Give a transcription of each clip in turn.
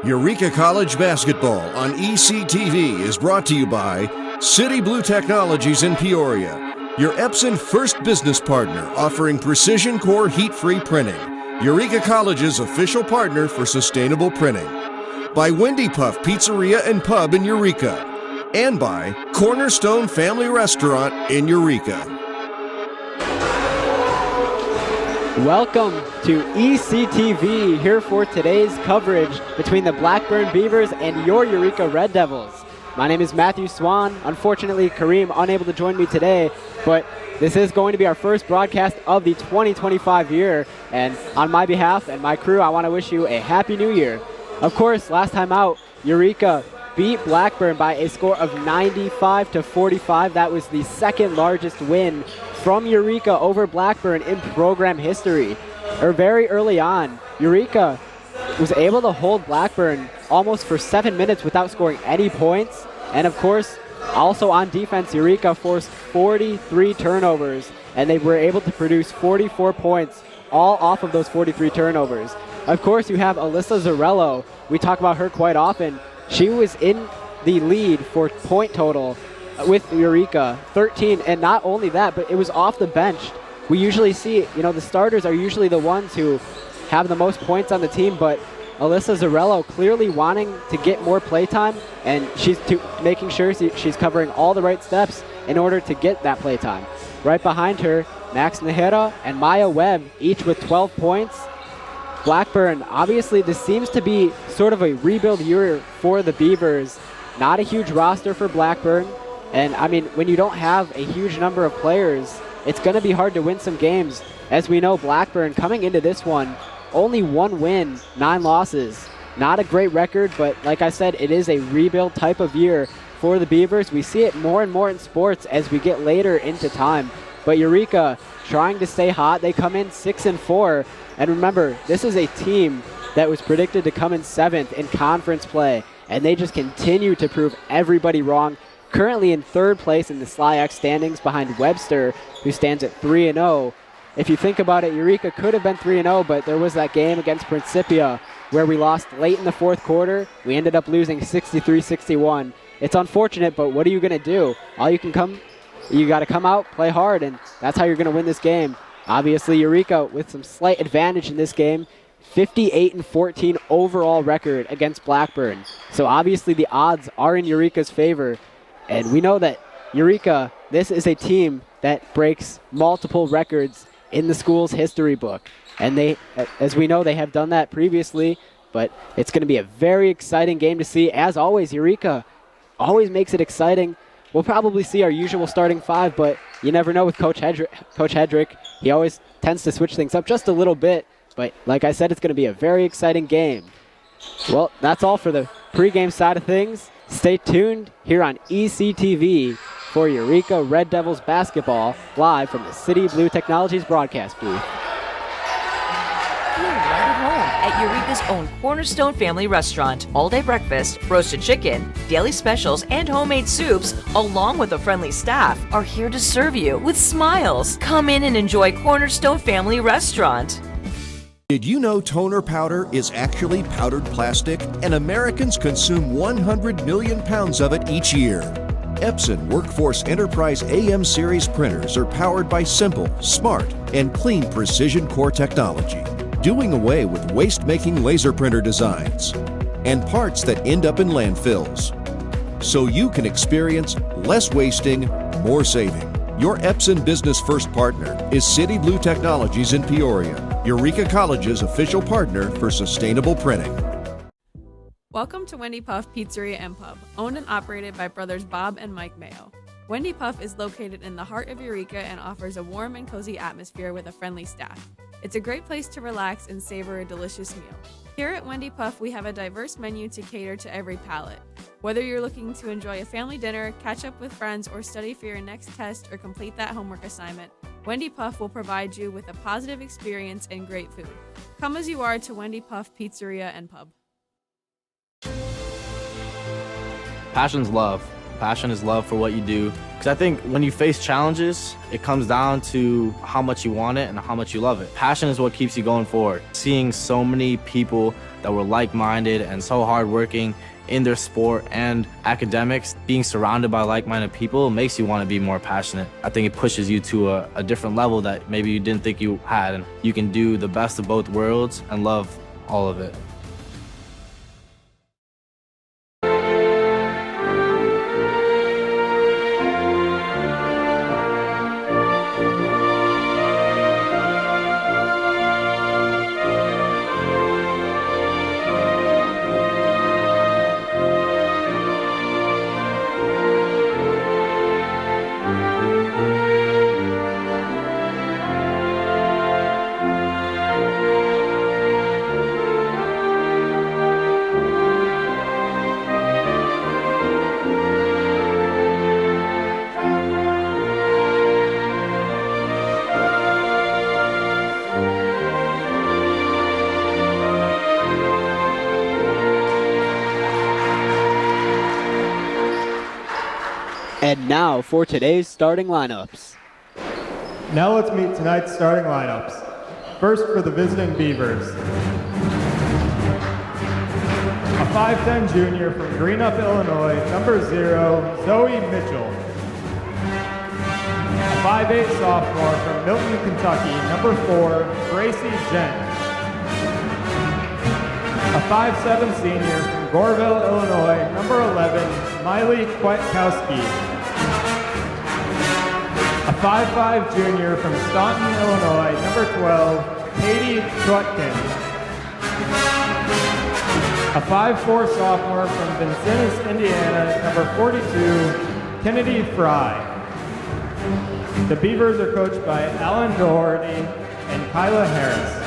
Eureka College Basketball on ECTV is brought to you by City Blue Technologies in Peoria, your Epson first business partner offering precision core heat-free printing, Eureka College's official partner for sustainable printing. By Wendy Puff Pizzeria and Pub in Eureka, and by Cornerstone Family Restaurant in Eureka. Welcome to ECTV, here for today's coverage between the Blackburn Beavers and your Eureka Red Devils. My name is Matthew Swan. Unfortunately, Kareem unable to join me today, but this is going to be our first broadcast of the 2025 year, and on my behalf and my crew, I want to wish you a Happy New Year. Of course, last time out, Eureka beat Blackburn by a score of 95-45. That was the second largest win from Eureka over Blackburn in program history. Very early on, Eureka was able to hold Blackburn almost for 7 minutes without scoring any points. And of course, also on defense, Eureka forced 43 turnovers, and they were able to produce 44 points all off of those 43 turnovers. Of course, you have Alyssa Zarello. We talk about her quite often. She was in the lead for point total with Eureka, 13, and not only that, but it was off the bench. We usually see, the starters are usually the ones who have the most points on the team, but Alyssa Zarello clearly wanting to get more playtime, and she's making sure she's covering all the right steps in order to get that playtime. Right behind her, Max Nahera and Maya Webb, each with 12 points. Blackburn, obviously this seems to be sort of a rebuild year for the Beavers. Not a huge roster for Blackburn. And I mean, when you don't have a huge number of players, it's going to be hard to win some games. As we know, Blackburn coming into this one, only 1 win, 9 losses. Not a great record, but like I said, it is a rebuild type of year for the Beavers. We see it more and more in sports as we get later into time. But Eureka trying to stay hot. They come in 6-4. And remember, this is a team that was predicted to come in 7th in conference play. And they just continue to prove everybody wrong. Currently in 3rd place in the SLIAC standings behind Webster, who stands at 3-0. If you think about it, Eureka could have been 3-0, but there was that game against Principia where we lost late in the 4th quarter. We ended up losing 63-61. It's unfortunate, but what are you going to do? You got to come out, play hard, and that's how you're going to win this game. Obviously, Eureka with some slight advantage in this game, 58-14 overall record against Blackburn. So obviously the odds are in Eureka's favor. And we know that Eureka, this is a team that breaks multiple records in the school's history book. And they, as we know, they have done that previously, but it's going to be a very exciting game to see. As always, Eureka always makes it exciting. We'll probably see our usual starting 5, but you never know with Coach Hedrick. He always tends to switch things up just a little bit. But like I said, it's going to be a very exciting game. Well, that's all for the pregame side of things. Stay tuned here on ECTV for Eureka Red Devils basketball live from the City Blue Technologies broadcast booth. You're right at home at Eureka's own Cornerstone Family Restaurant. All-day breakfast, roasted chicken, daily specials, and homemade soups, along with a friendly staff, are here to serve you with smiles. Come in and enjoy Cornerstone Family Restaurant. Did you know toner powder is actually powdered plastic, and Americans consume 100 million pounds of it each year? Epson Workforce Enterprise AM series printers are powered by simple, smart, and clean precision core technology, doing away with waste-making laser printer designs and parts that end up in landfills. So you can experience less wasting, more saving. Your Epson Business First partner is City Blue Technologies in Peoria, Eureka College's official partner for sustainable printing. Welcome to Wendy Puff Pizzeria and Pub, owned and operated by brothers Bob and Mike Mayo. Wendy Puff is located in the heart of Eureka and offers a warm and cozy atmosphere with a friendly staff. It's a great place to relax and savor a delicious meal. Here at Wendy Puff, we have a diverse menu to cater to every palate. Whether you're looking to enjoy a family dinner, catch up with friends, or study for your next test or complete that homework assignment, Wendy Puff will provide you with a positive experience and great food. Come as you are to Wendy Puff Pizzeria and Pub. Passion's love. Passion is love for what you do. Because I think when you face challenges, it comes down to how much you want it and how much you love it. Passion is what keeps you going forward. Seeing so many people that were like-minded and so hardworking in their sport and academics, being surrounded by like-minded people makes you want to be more passionate. I think it pushes you to a different level that maybe you didn't think you had, and you can do the best of both worlds and love all of it. And now for today's starting lineups. Now let's meet tonight's starting lineups. First for the visiting Beavers. A 5'10 junior from Greenup, Illinois, number 0, Zoe Mitchell. A 5'8 sophomore from Milton, Kentucky, number 4, Gracie Jen. A 5'7 senior from Goreville, Illinois, number 11, Miley Kwiatkowski. A 5'5 junior from Staunton, Illinois, number 12, Katie Trutkin. A 5'4 sophomore from Vincennes, Indiana, number 42, Kennedy Fry. The Beavers are coached by Alan Doherty and Kyla Harris.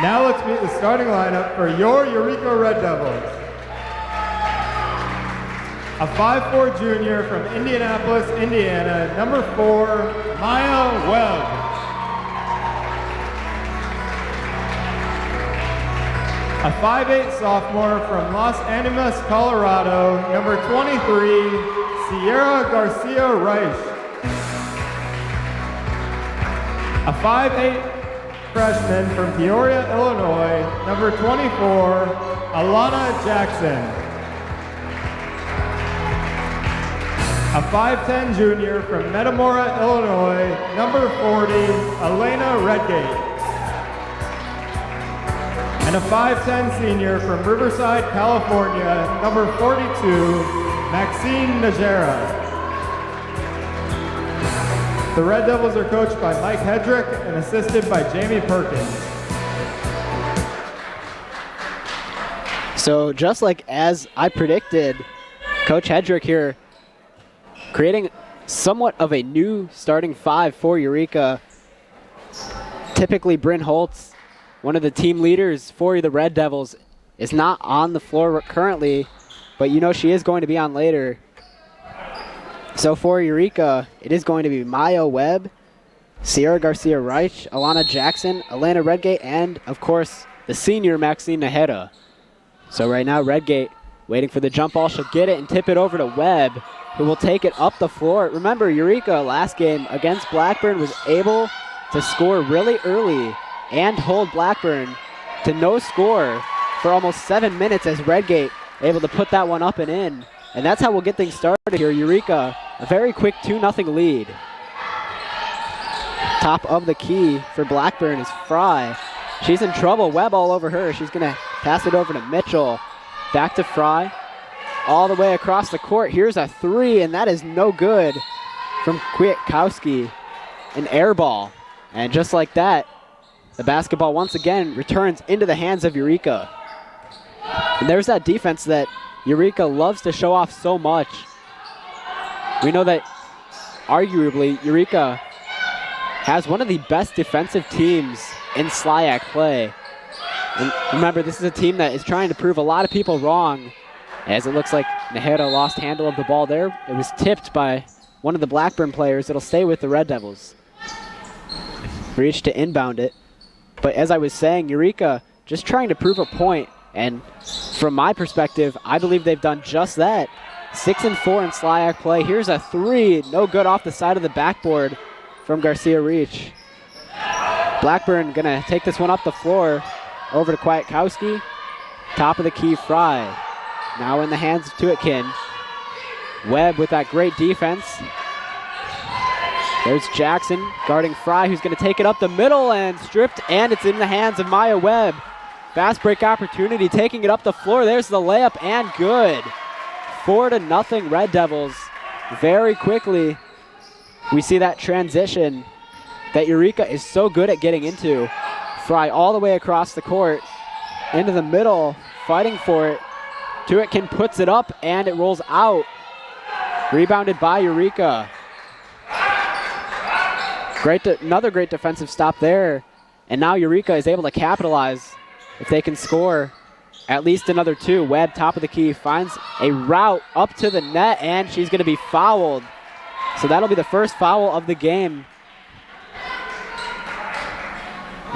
Now let's meet the starting lineup for your Eureka Red Devils. A 5'4 junior from Indianapolis, Indiana, number 4, Maya Webb. A 5'8 sophomore from Los Animas, Colorado, number 23, Sierra Garcia Reich. A 5'8 freshman from Peoria, Illinois, number 24, Alana Jackson. A 5'10 junior from Metamora, Illinois, number 40, Elena Redgate. And a 5'10 senior from Riverside, California, number 42, Maxine Najera. The Red Devils are coached by Mike Hedrick and assisted by Jamie Perkins. So just like as I predicted, Coach Hedrick here creating somewhat of a new starting 5 for Eureka. Typically Bryn Holtz, one of the team leaders for the Red Devils, is not on the floor currently, but you know she is going to be on later. So for Eureka, it is going to be Maya Webb, Sierra Garcia Reich, Alana Jackson, Elena Redgate, and of course the senior Maxine Najera. So right now Redgate waiting for the jump ball. She'll get it and tip it over to Webb, who will take it up the floor. Remember, Eureka last game against Blackburn was able to score really early and hold Blackburn to no score for almost 7 minutes as Redgate able to put that one up and in. And that's how we'll get things started here. Eureka, a very quick 2-0 lead. Top of the key for Blackburn is Fry. She's in trouble. Webb all over her. She's going to pass it over to Mitchell. Back to Fry. All the way across the court. Here's a 3, and that is no good from Kwiatkowski. An air ball. And just like that, the basketball once again returns into the hands of Eureka. And there's that defense that Eureka loves to show off so much. We know that arguably Eureka has one of the best defensive teams in SLIAC play. And remember, this is a team that is trying to prove a lot of people wrong, as it looks like Najera lost handle of the ball there. It was tipped by one of the Blackburn players. It'll stay with the Red Devils. Reach to inbound it. But as I was saying, Eureka just trying to prove a point. And from my perspective, I believe they've done just that. 6 and 4 in SLIAC play. Here's a three. No good off the side of the backboard from Garcia Reach. Blackburn going to take this one up the floor. Over to Kwiatkowski. Top of the key, Fry. Now in the hands of Tuitkin. Webb with that great defense. There's Jackson guarding Fry, who's going to take it up the middle and stripped, and it's in the hands of Maya Webb. Fast break opportunity, taking it up the floor. There's the layup, and good. 4-0 Red Devils. Very quickly, we see that transition that Eureka is so good at getting into. Fry all the way across the court, into the middle, fighting for it. Tuitkin puts it up, and it rolls out. Rebounded by Eureka. Another great defensive stop there. And now Eureka is able to capitalize if they can score at least another two. Webb, top of the key, finds a route up to the net, and she's going to be fouled. So that'll be the first foul of the game.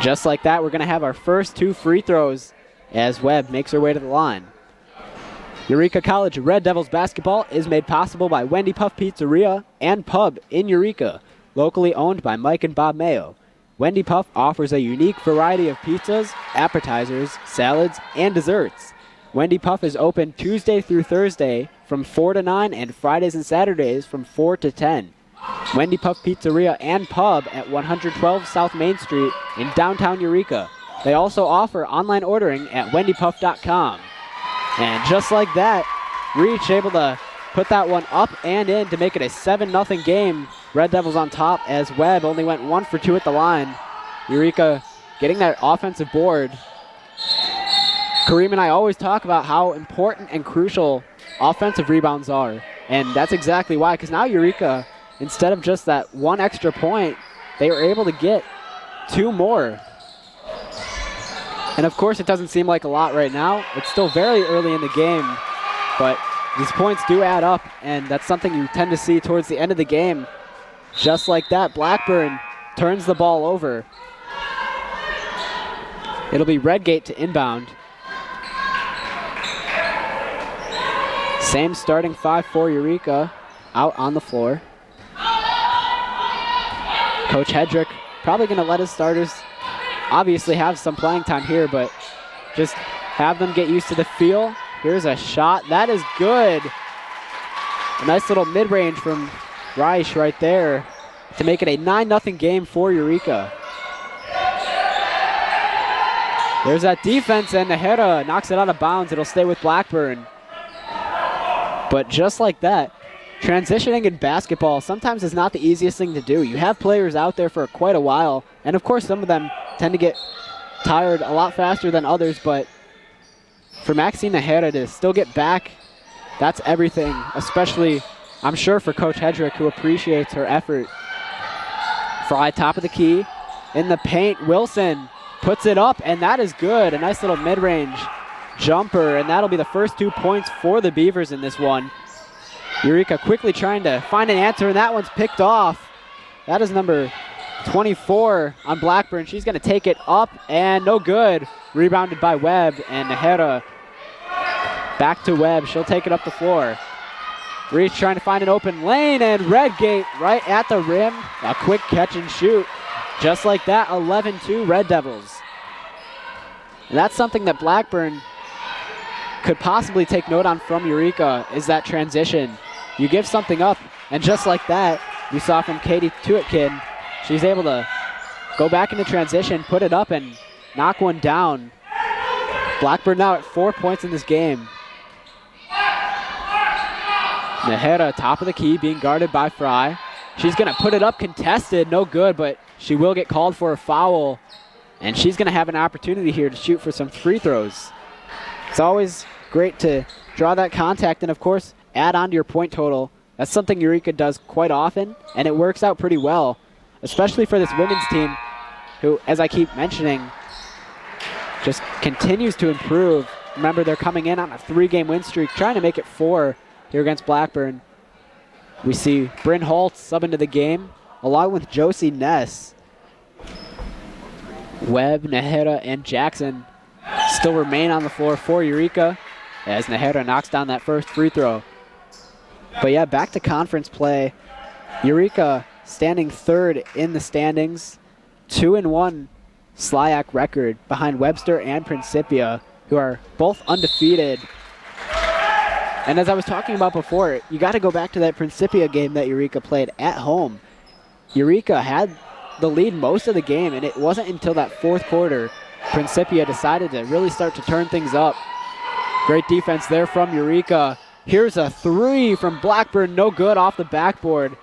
Just like that, we're going to have our first two free throws as Webb makes her way to the line. Eureka College Red Devils basketball is made possible by Wendy Puff Pizzeria and Pub in Eureka, locally owned by Mike and Bob Mayo. Wendy Puff offers a unique variety of pizzas, appetizers, salads, and desserts. Wendy Puff is open Tuesday through Thursday from 4 to 9 and Fridays and Saturdays from 4 to 10. Wendy Puff Pizzeria and Pub at 112 South Main Street in downtown Eureka. They also offer online ordering at wendypuff.com. And just like that, Reach able to put that one up and in to make it a 7-0 game. Red Devils on top as Webb only went 1 for 2 at the line. Eureka getting that offensive board. Kareem and I always talk about how important and crucial offensive rebounds are. And that's exactly why, because now Eureka, instead of just that one extra point, they were able to get 2 more. And of course, it doesn't seem like a lot right now. It's still very early in the game, but these points do add up, and that's something you tend to see towards the end of the game. Just like that, Blackburn turns the ball over. It'll be Redgate to inbound. Same starting 5 for Eureka out on the floor. Coach Hedrick probably going to let his starters obviously have some playing time here, but just have them get used to the feel. Here's a shot. That is good. A nice little mid-range from Reich right there to make it a 9-0 game for Eureka. There's that defense, and Najera knocks it out of bounds. It'll stay with Blackburn. But just like that, transitioning in basketball sometimes is not the easiest thing to do. You have players out there for quite a while, and of course some of them tend to get tired a lot faster than others, but for Maxine Najera to still get back, that's everything, especially, I'm sure, for Coach Hedrick, who appreciates her effort. Fry, top of the key, in the paint, Wilson puts it up, and that is good. A nice little mid-range jumper, and that'll be the first 2 points for the Beavers in this one. Eureka quickly trying to find an answer, and that one's picked off. That is number 24 on Blackburn. She's going to take it up, and no good. Rebounded by Webb, and Najera back to Webb. She'll take it up the floor. Reach trying to find an open lane, and Redgate right at the rim. A quick catch and shoot. Just like that, 11-2 Red Devils. And that's something that Blackburn could possibly take note on from Eureka, is that transition. You give something up, and just like that, we saw from Katie Tuitkin, she's able to go back into transition, put it up, and knock one down. Blackburn now at 4 points in this game. Najera, top of the key, being guarded by Fry. She's going to put it up, contested, no good, but she will get called for a foul. And she's going to have an opportunity here to shoot for some free throws. It's always great to draw that contact and, of course, add on to your point total. That's something Eureka does quite often, and it works out pretty well, especially for this women's team who, as I keep mentioning, just continues to improve. Remember, they're coming in on a 3-game win streak, trying to make it 4 here against Blackburn. We see Bryn Holtz sub into the game, along with Josie Ness. Webb, Nahera, and Jackson still remain on the floor for Eureka as Nahera knocks down that first free throw. But yeah, back to conference play. Eureka standing third in the standings, 2-1 SLIAC record behind Webster and Principia, who are both undefeated. And as I was talking about before, you got to go back to that Principia game that Eureka played at home. Eureka had the lead most of the game, and it wasn't until that fourth quarter Principia decided to really start to turn things up. Great defense there from Eureka. Here's a three from Blackburn, no good off the backboard.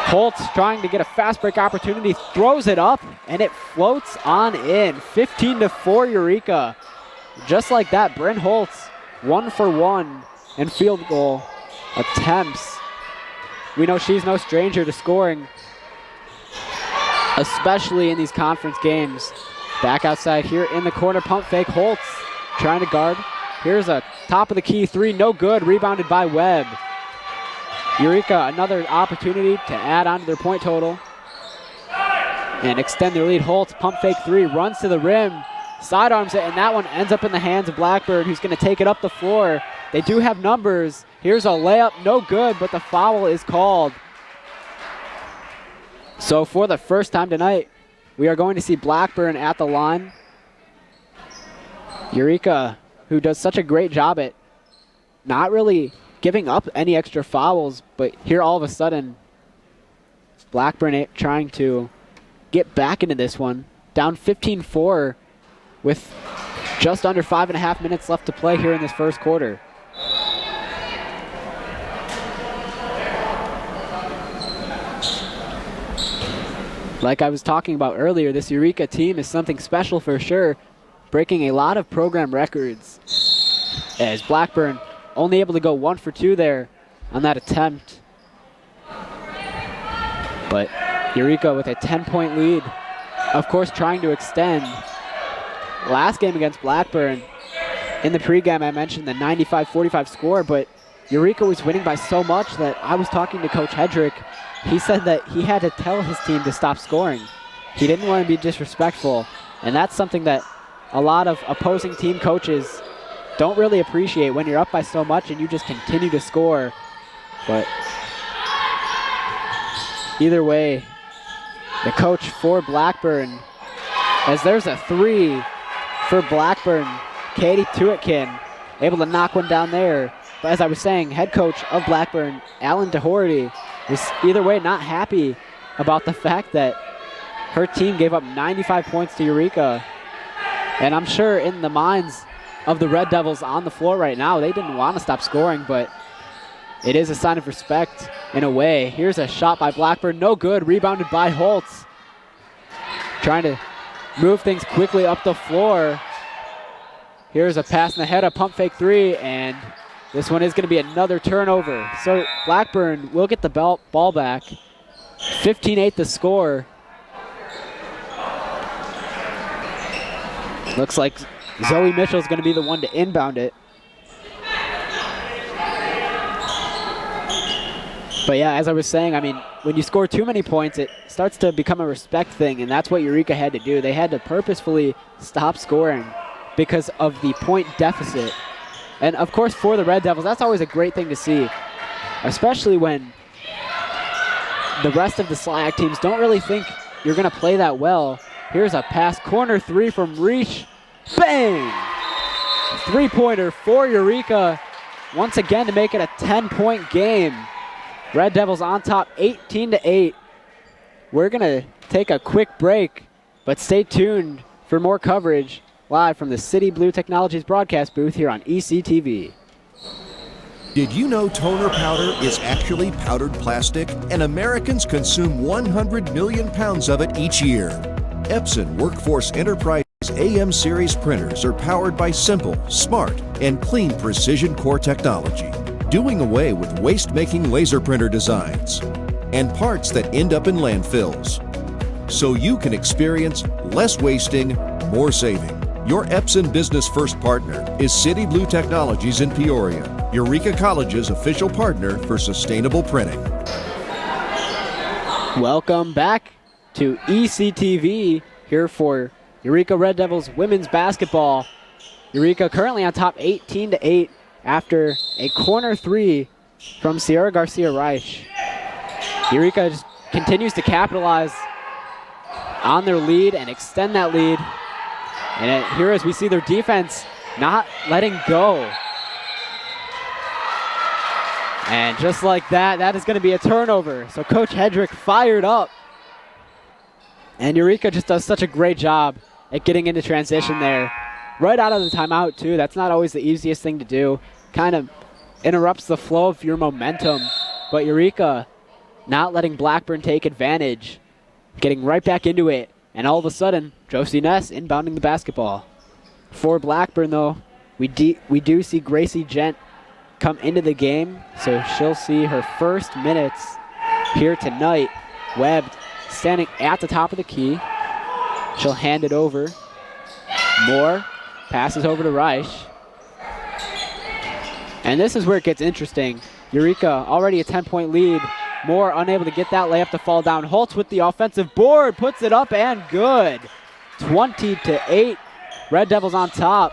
Holtz trying to get a fast break opportunity, throws it up, and it floats on in. 15-4 Eureka. Just like that, Bryn Holtz, 1 for 1 in field goal attempts. We know she's no stranger to scoring, especially in these conference games. Back outside here in the corner, pump fake, Holtz trying to guard. Here's a top of the key three, no good, rebounded by Webb. Eureka, another opportunity to add on to their point total and extend their lead. Holtz, pump fake three, runs to the rim, sidearms it, and that one ends up in the hands of Blackburn, who's going to take it up the floor. They do have numbers. Here's a layup, no good, but the foul is called. So for the first time tonight, we are going to see Blackburn at the line. Eureka, who does such a great job at not really giving up any extra fouls, but here all of a sudden, Blackburn trying to get back into this one. Down 15-4 with just under 5.5 minutes left to play here in this first quarter. Like I was talking about earlier, this Eureka team is something special for sure, breaking a lot of program records, as Blackburn only able to go 1 for 2 there on that attempt. But Eureka with a 10-point lead, of course trying to extend. Last game against Blackburn, in the pregame I mentioned the 95-45 score, but Eureka was winning by so much that I was talking to Coach Hedrick. He said that he had to tell his team to stop scoring. He didn't want to be disrespectful, and that's something that a lot of opposing team coaches don't really appreciate when you're up by so much and you just continue to score. But either way, the coach for Blackburn, as there's a three for Blackburn, Katie Tuitkin, able to knock one down there. But as I was saying, head coach of Blackburn, Alan Doherty, was either way not happy about the fact that her team gave up 95 points to Eureka. And I'm sure in the minds of the Red Devils on the floor right now, they didn't want to stop scoring, but it is a sign of respect in a way. Here's a shot by Blackburn, no good, rebounded by Holtz. Trying to move things quickly up the floor. Here's a pass in the head, a pump fake three, and this one is going to be another turnover. So Blackburn will get the ball back. 15-8 the score. Looks like Zoe Mitchell's going to be the one to inbound it. But yeah, as I was saying, I mean, when you score too many points, it starts to become a respect thing, and that's what Eureka had to do. They had to purposefully stop scoring because of the point deficit. And of course, for the Red Devils, that's always a great thing to see, especially when the rest of the SLIAC teams don't really think you're going to play that well. Here's a pass, corner three from Reach. Bang! Three-pointer for Eureka, once again to make it a 10-point game. Red Devils on top, 18-8. We're going to take a quick break, but stay tuned for more coverage live from the City Blue Technologies broadcast booth here on ECTV. Did you know toner powder is actually powdered plastic, and Americans consume 100 million pounds of it each year? Epson Workforce Enterprise AM series printers are powered by simple, smart, and clean precision core technology, doing away with waste-making laser printer designs and parts that end up in landfills, so you can experience less wasting, more saving. Your Epson Business First partner is City Blue Technologies in Peoria, Eureka College's official partner for sustainable printing. Welcome back to ECTV here for Eureka Red Devils women's basketball. Eureka currently on top 18-8 after a corner three from Sierra Garcia Reich. Eureka just continues to capitalize on their lead and extend that lead. And here as we see their defense not letting go. And just like that, that is going to be a turnover. So Coach Hedrick fired up. And Eureka just does such a great job at getting into transition there. Right out of the timeout, too. That's not always the easiest thing to do. Kind of interrupts the flow of your momentum. But Eureka not letting Blackburn take advantage. Getting right back into it. And all of a sudden, Josie Ness inbounding the basketball. For Blackburn, though, we do see Gracie Gent come into the game. So she'll see her first minutes here tonight. Webb standing at the top of the key. She'll hand it over. Moore passes over to Reich. And this is where it gets interesting. Eureka already a 10-point lead. Moore unable to get that layup to fall down. Holtz with the offensive board, puts it up and good. 20-8, Red Devils on top.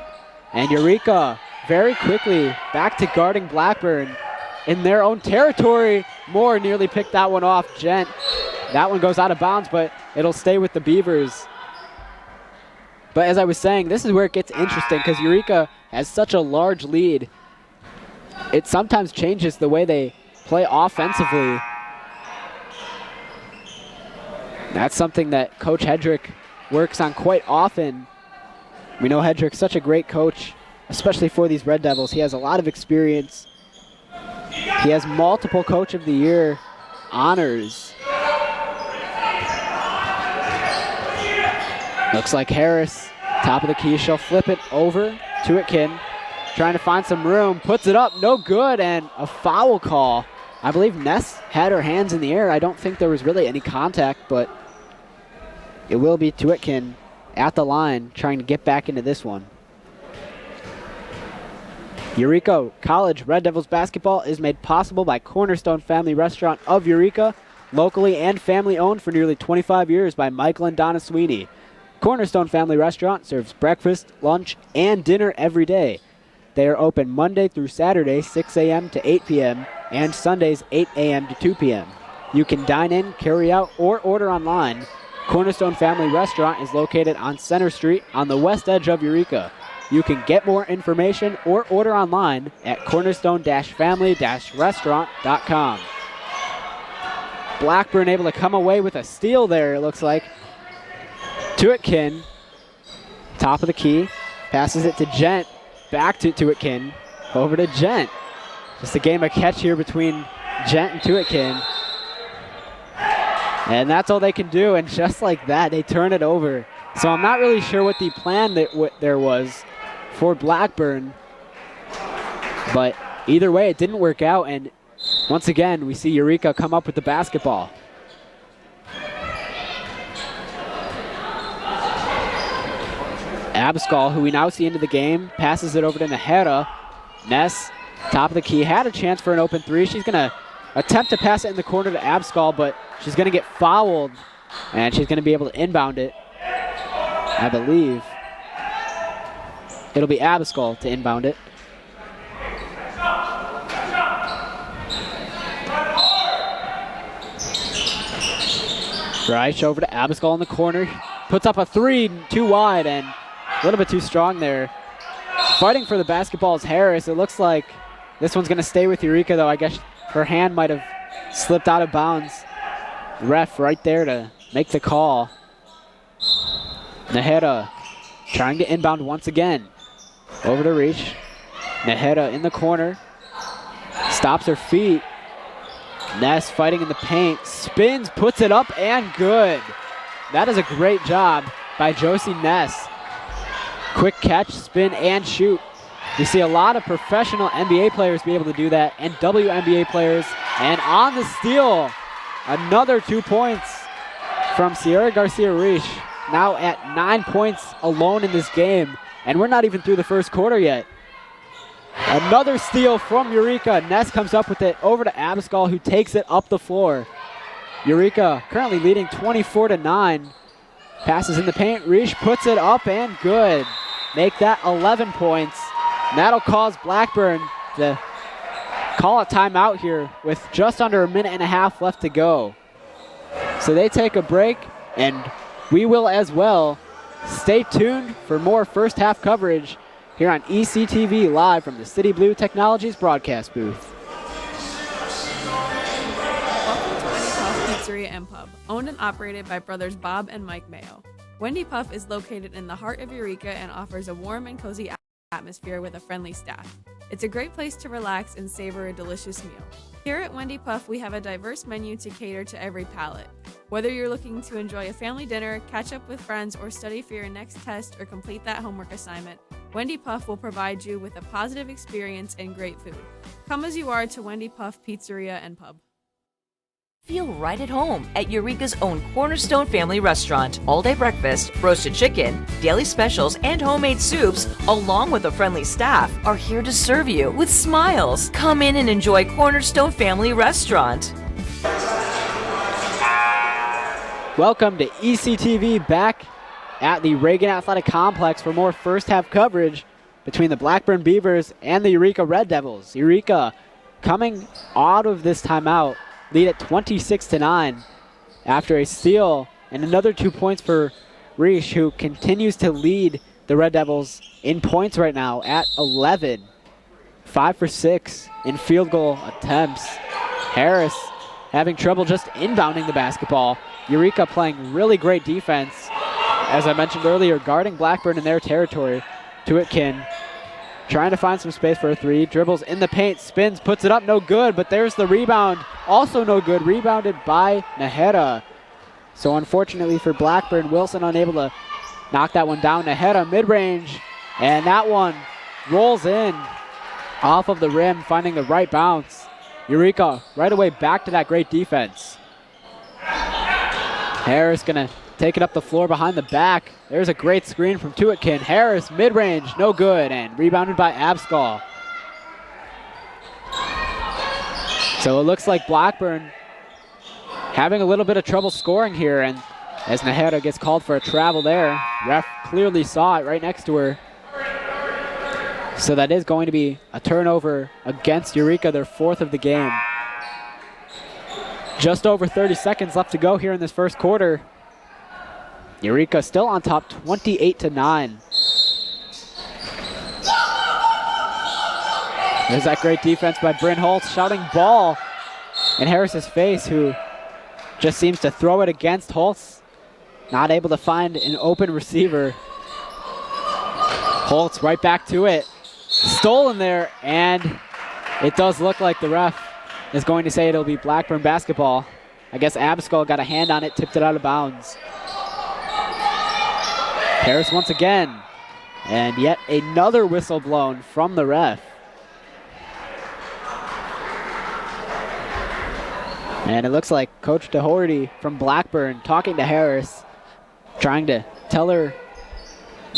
And Eureka very quickly back to guarding Blackburn in their own territory. Moore nearly picked that one off. Gent, that one goes out of bounds, but it'll stay with the Beavers. But as I was saying, this is where it gets interesting because Eureka has such a large lead. It sometimes changes the way they play offensively. That's something that Coach Hedrick works on quite often. We know Hedrick's such a great coach, especially for these Red Devils. He has a lot of experience. He has multiple Coach of the Year honors. Looks like Harris, top of the key. She'll flip it over to Atkin. Trying to find some room, puts it up, no good, and a foul call. I believe Ness had her hands in the air. I don't think there was really any contact, but it will be Tuitkin at the line trying to get back into this one. Eureka College Red Devils basketball is made possible by Cornerstone Family Restaurant of Eureka, locally and family owned for nearly 25 years by Michael and Donna Sweeney. Cornerstone Family Restaurant serves breakfast, lunch, and dinner every day. They are open Monday through Saturday, 6 a.m. to 8 p.m., and Sundays, 8 a.m. to 2 p.m. You can dine in, carry out, or order online. Cornerstone Family Restaurant is located on Center Street on the west edge of Eureka. You can get more information or order online at cornerstone-family-restaurant.com. Blackburn able to come away with a steal there, it looks like. Tuitkin, top of the key, passes it to Gent. Back to Tuitkin, over to Gent. Just a game of catch here between Gent and Tuitkin. And that's all they can do, and just like that, they turn it over. So I'm not really sure what the plan there was for Blackburn. But either way, it didn't work out, and once again, we see Eureka come up with the basketball. Abscall, who we now see into the game, passes it over to Nahera. Ness, top of the key, had a chance for an open three. She's going to attempt to pass it in the corner to Abscall, but she's going to get fouled, and she's going to be able to inbound it, I believe. It'll be Abscall to inbound it. Reich over to Abscall in the corner. Puts up a three, too wide, and a little bit too strong there. Fighting for the basketball is Harris. It looks like this one's going to stay with Eureka, though. I guess her hand might have slipped out of bounds. Ref right there to make the call. Nahera trying to inbound once again. Over to Reach. Nahera in the corner. Stops her feet. Ness fighting in the paint. Spins, puts it up, and good. That is a great job by Josie Ness. Quick catch, spin, and shoot. We see a lot of professional NBA players be able to do that, and WNBA players. And on the steal, another 2 points from Sierra Garcia Reich. Now at 9 points alone in this game. And we're not even through the first quarter yet. Another steal from Eureka. Ness comes up with it over to Abscall, who takes it up the floor. Eureka currently leading 24-9. Passes in the paint. Reish puts it up and good. Make that 11 points. And that'll cause Blackburn to call a timeout here with just under a minute and a half left to go. So they take a break, and we will as well. Stay tuned for more first half coverage here on ECTV live from the City Blue Technologies broadcast booth. Welcome to Wendy Puff Pizzeria and Pub, owned and operated by brothers Bob and Mike Mayo. Wendy Puff is located in the heart of Eureka and offers a warm and cozy atmosphere with a friendly staff. It's a great place to relax and savor a delicious meal. Here at Wendy Puff, we have a diverse menu to cater to every palate. Whether you're looking to enjoy a family dinner, catch up with friends, or study for your next test or complete that homework assignment, Wendy Puff will provide you with a positive experience and great food. Come as you are to Wendy Puff Pizzeria and Pub. Feel right at home at Eureka's own Cornerstone Family Restaurant. All-day breakfast, roasted chicken, daily specials, and homemade soups, along with a friendly staff, are here to serve you with smiles. Come in and enjoy Cornerstone Family Restaurant. Welcome to ECTV back at the Reagan Athletic Complex for more first half coverage between the Blackburn Beavers and the Eureka Red Devils. Eureka coming out of this timeout, lead at 26-9 after a steal and another 2 points for Reish, who continues to lead the Red Devils in points right now at 11. 5 for 6 in field goal attempts. Harris having trouble just inbounding the basketball. Eureka playing really great defense, as I mentioned earlier, guarding Blackburn in their territory. Tuitkin trying to find some space for a three. Dribbles in the paint, spins, puts it up, no good, but there's the rebound. Also no good, rebounded by Nahera. So unfortunately for Blackburn, Wilson unable to knock that one down. Nahera mid-range, and that one rolls in off of the rim, finding the right bounce. Eureka right away back to that great defense. Harris gonna take it up the floor behind the back. There's a great screen from Tuitkin. Harris, mid-range, no good, and rebounded by Abscall. So it looks like Blackburn having a little bit of trouble scoring here, and as Nahera gets called for a travel there, ref clearly saw it right next to her. So that is going to be a turnover against Eureka, their fourth of the game. Just over 30 seconds left to go here in this first quarter. Eureka still on top, 28-9. There's that great defense by Bryn Holtz, shouting ball in Harris's face, who just seems to throw it against Holtz. Not able to find an open receiver. Holtz right back to it. Stolen there, and it does look like the ref is going to say it'll be Blackburn basketball. I guess Abscall got a hand on it, tipped it out of bounds. Harris once again, and yet another whistle blown from the ref. And it looks like Coach Doherty from Blackburn talking to Harris, trying to tell her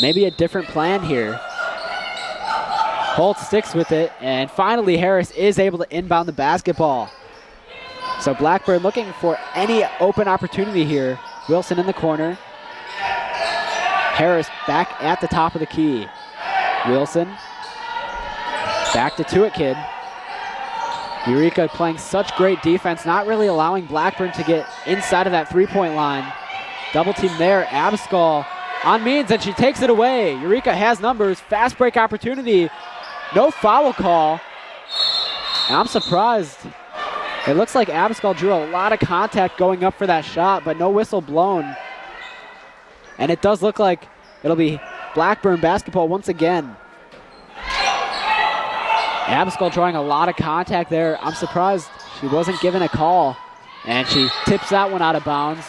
maybe a different plan here. Holt sticks with it, and finally Harris is able to inbound the basketball. So Blackburn looking for any open opportunity here. Wilson in the corner. Harris back at the top of the key. Wilson back to Tuitkin. Eureka playing such great defense, not really allowing Blackburn to get inside of that three-point line. Double team there, Abscall on Means, and she takes it away. Eureka has numbers, fast break opportunity. No foul call. And I'm surprised. It looks like Abscall drew a lot of contact going up for that shot, but no whistle blown. And it does look like it'll be Blackburn basketball once again. Abscall drawing a lot of contact there. I'm surprised she wasn't given a call. And she tips that one out of bounds.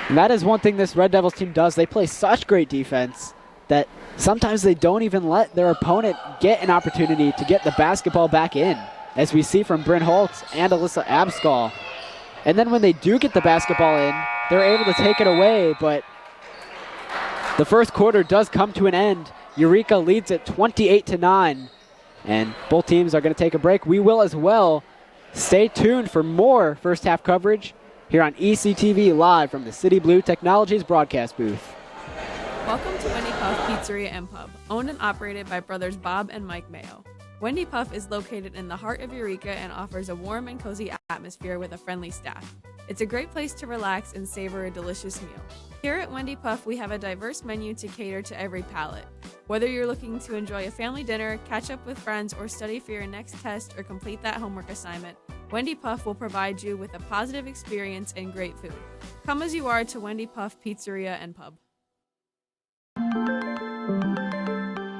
And that is one thing this Red Devils team does. They play such great defense that sometimes they don't even let their opponent get an opportunity to get the basketball back in, as we see from Bryn Holtz and Alyssa Abscall. And then when they do get the basketball in, they're able to take it away, but the first quarter does come to an end. Eureka leads it 28-9, and both teams are going to take a break. We will as well. Stay tuned for more first half coverage here on ECTV live from the City Blue Technologies broadcast booth. Welcome to Wendy Puff Pizzeria and Pub, owned and operated by brothers Bob and Mike Mayo. Wendy Puff is located in the heart of Eureka and offers a warm and cozy atmosphere with a friendly staff. It's a great place to relax and savor a delicious meal. Here at Wendy Puff, we have a diverse menu to cater to every palate. Whether you're looking to enjoy a family dinner, catch up with friends, or study for your next test or complete that homework assignment, Wendy Puff will provide you with a positive experience and great food. Come as you are to Wendy Puff Pizzeria and Pub.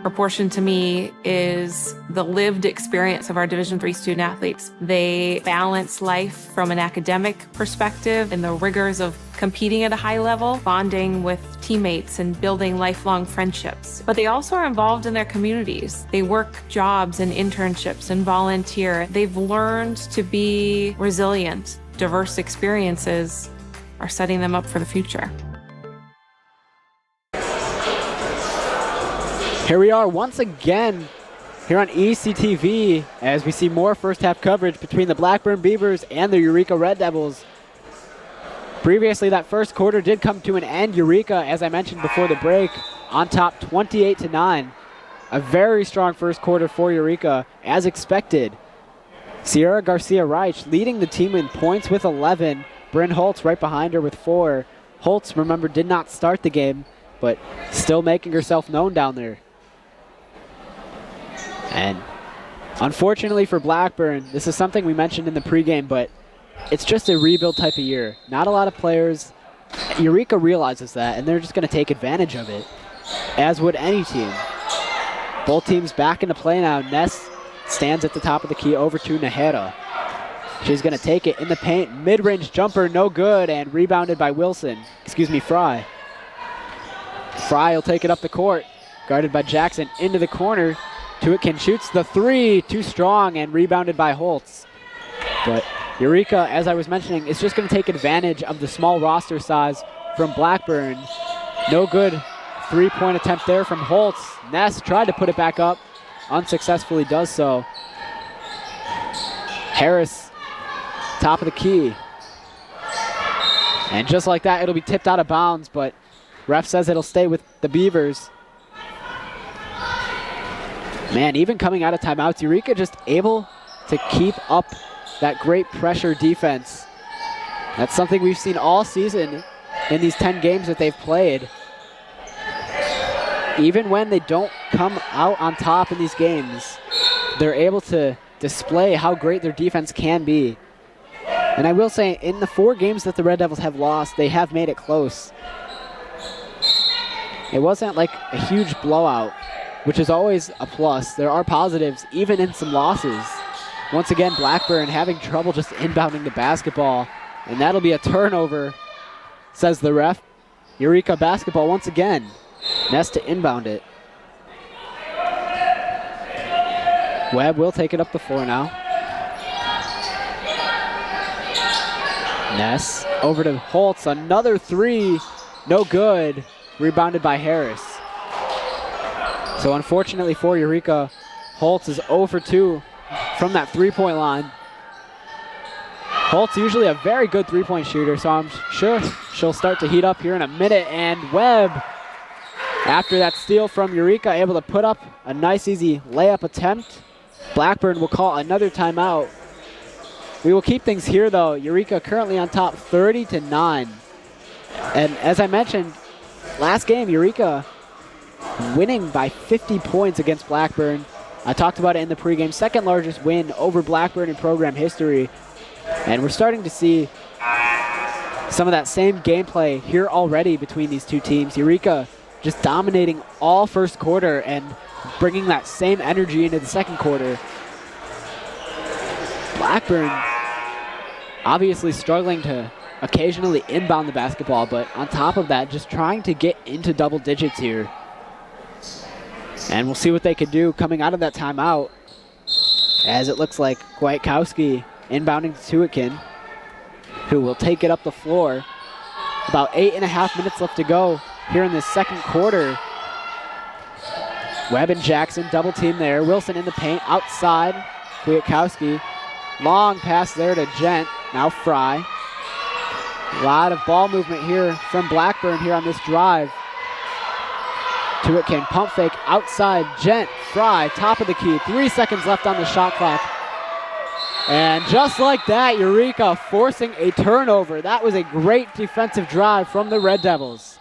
Proportion to me is the lived experience of our Division III student athletes. They balance life from an academic perspective and the rigors of competing at a high level, bonding with teammates and building lifelong friendships. But they also are involved in their communities. They work jobs and internships and volunteer. They've learned to be resilient. Diverse experiences are setting them up for the future. Here we are once again here on ECTV as we see more first half coverage between the Blackburn Beavers and the Eureka Red Devils. Previously, that first quarter did come to an end. Eureka, as I mentioned before the break, on top 28-9. A very strong first quarter for Eureka, as expected. Sierra Garcia-Reich leading the team in points with 11. Bryn Holtz right behind her with 4. Holtz, remember, did not start the game, but still making herself known down there. And unfortunately for Blackburn, this is something we mentioned in the pregame, but it's just a rebuild type of year. Not a lot of players. Eureka realizes that, and they're just going to take advantage of it, as would any team. Both teams back into play now. Ness stands at the top of the key over to Nahera. She's going to take it in the paint. Mid-range jumper, no good, and rebounded by Fry. Fry will take it up the court. Guarded by Jackson into the corner. Tuitkin shoots the 3, too strong, and rebounded by Holtz. But Eureka, as I was mentioning, is just going to take advantage of the small roster size from Blackburn. No good three-point attempt there from Holtz. Ness tried to put it back up, unsuccessfully does so. Harris, top of the key. And just like that, it'll be tipped out of bounds, but ref says it'll stay with the Beavers. Man, even coming out of timeouts, Eureka just able to keep up that great pressure defense. That's something we've seen all season in these 10 games that they've played. Even when they don't come out on top in these games, they're able to display how great their defense can be. And I will say, in the 4 games that the Red Devils have lost, they have made it close. It wasn't like a huge blowout, which is always a plus. There are positives, even in some losses. Once again, Blackburn having trouble just inbounding the basketball, and that'll be a turnover, says the ref. Eureka basketball once again. Ness to inbound it. Webb will take it up the floor now. Ness over to Holtz, another 3, no good, rebounded by Harris. So unfortunately for Eureka, Holtz is 0 for 2 from that three-point line. Holtz usually a very good three-point shooter, so I'm sure she'll start to heat up here in a minute. And Webb, after that steal from Eureka, able to put up a nice easy layup attempt. Blackburn will call another timeout. We will keep things here though. Eureka currently on top 30-9. And as I mentioned, last game, Eureka winning by 50 points against Blackburn. I talked about it in the pregame. Second largest win over Blackburn in program history. And we're starting to see some of that same gameplay here already between these two teams. Eureka just dominating all first quarter and bringing that same energy into the second quarter. Blackburn obviously struggling to occasionally inbound the basketball, but on top of that, just trying to get into double digits here. And we'll see what they can do coming out of that timeout, as it looks like Kwiatkowski inbounding to Tuitkin, who will take it up the floor. About 8.5 minutes left to go here in this second quarter. Webb and Jackson double team there. Wilson in the paint, outside. Kwiatkowski, long pass there to Gent. Now Fry. A lot of ball movement here from Blackburn here on this drive. Tuitt can pump fake outside. Gent, Fry, top of the key. 3 seconds left on the shot clock. And just like that, Eureka forcing a turnover. That was a great defensive drive from the Red Devils.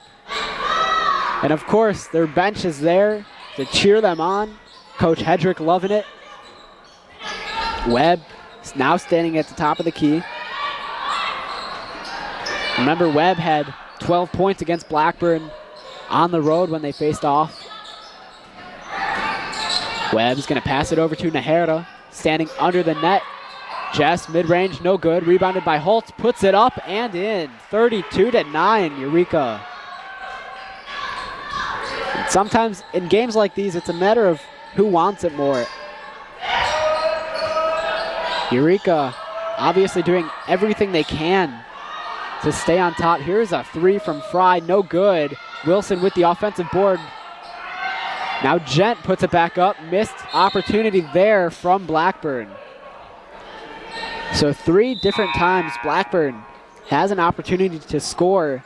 And of course, their bench is there to cheer them on. Coach Hedrick loving it. Webb is now standing at the top of the key. Remember, Webb had 12 points against Blackburn on the road when they faced off. Webb's going to pass it over to Najera, standing under the net. Jess, mid-range, no good. Rebounded by Holtz, puts it up and in. 32-9, Eureka. And sometimes in games like these, it's a matter of who wants it more. Eureka obviously doing everything they can to stay on top. Here's a 3 from Fry, no good. Wilson with the offensive board. Now Gent puts it back up. Missed opportunity there from Blackburn. So 3 different times Blackburn has an opportunity to score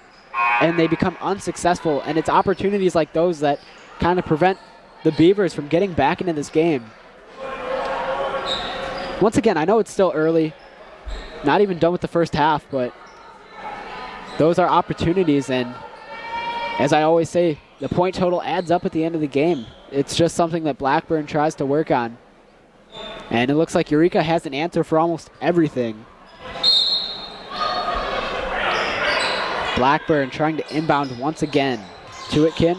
and they become unsuccessful. And it's opportunities like those that kind of prevent the Beavers from getting back into this game. Once again, I know it's still early, not even done with the first half, but those are opportunities, and as I always say, the point total adds up at the end of the game. It's just something that Blackburn tries to work on. And it looks like Eureka has an answer for almost everything. Blackburn trying to inbound once again. Tuitkin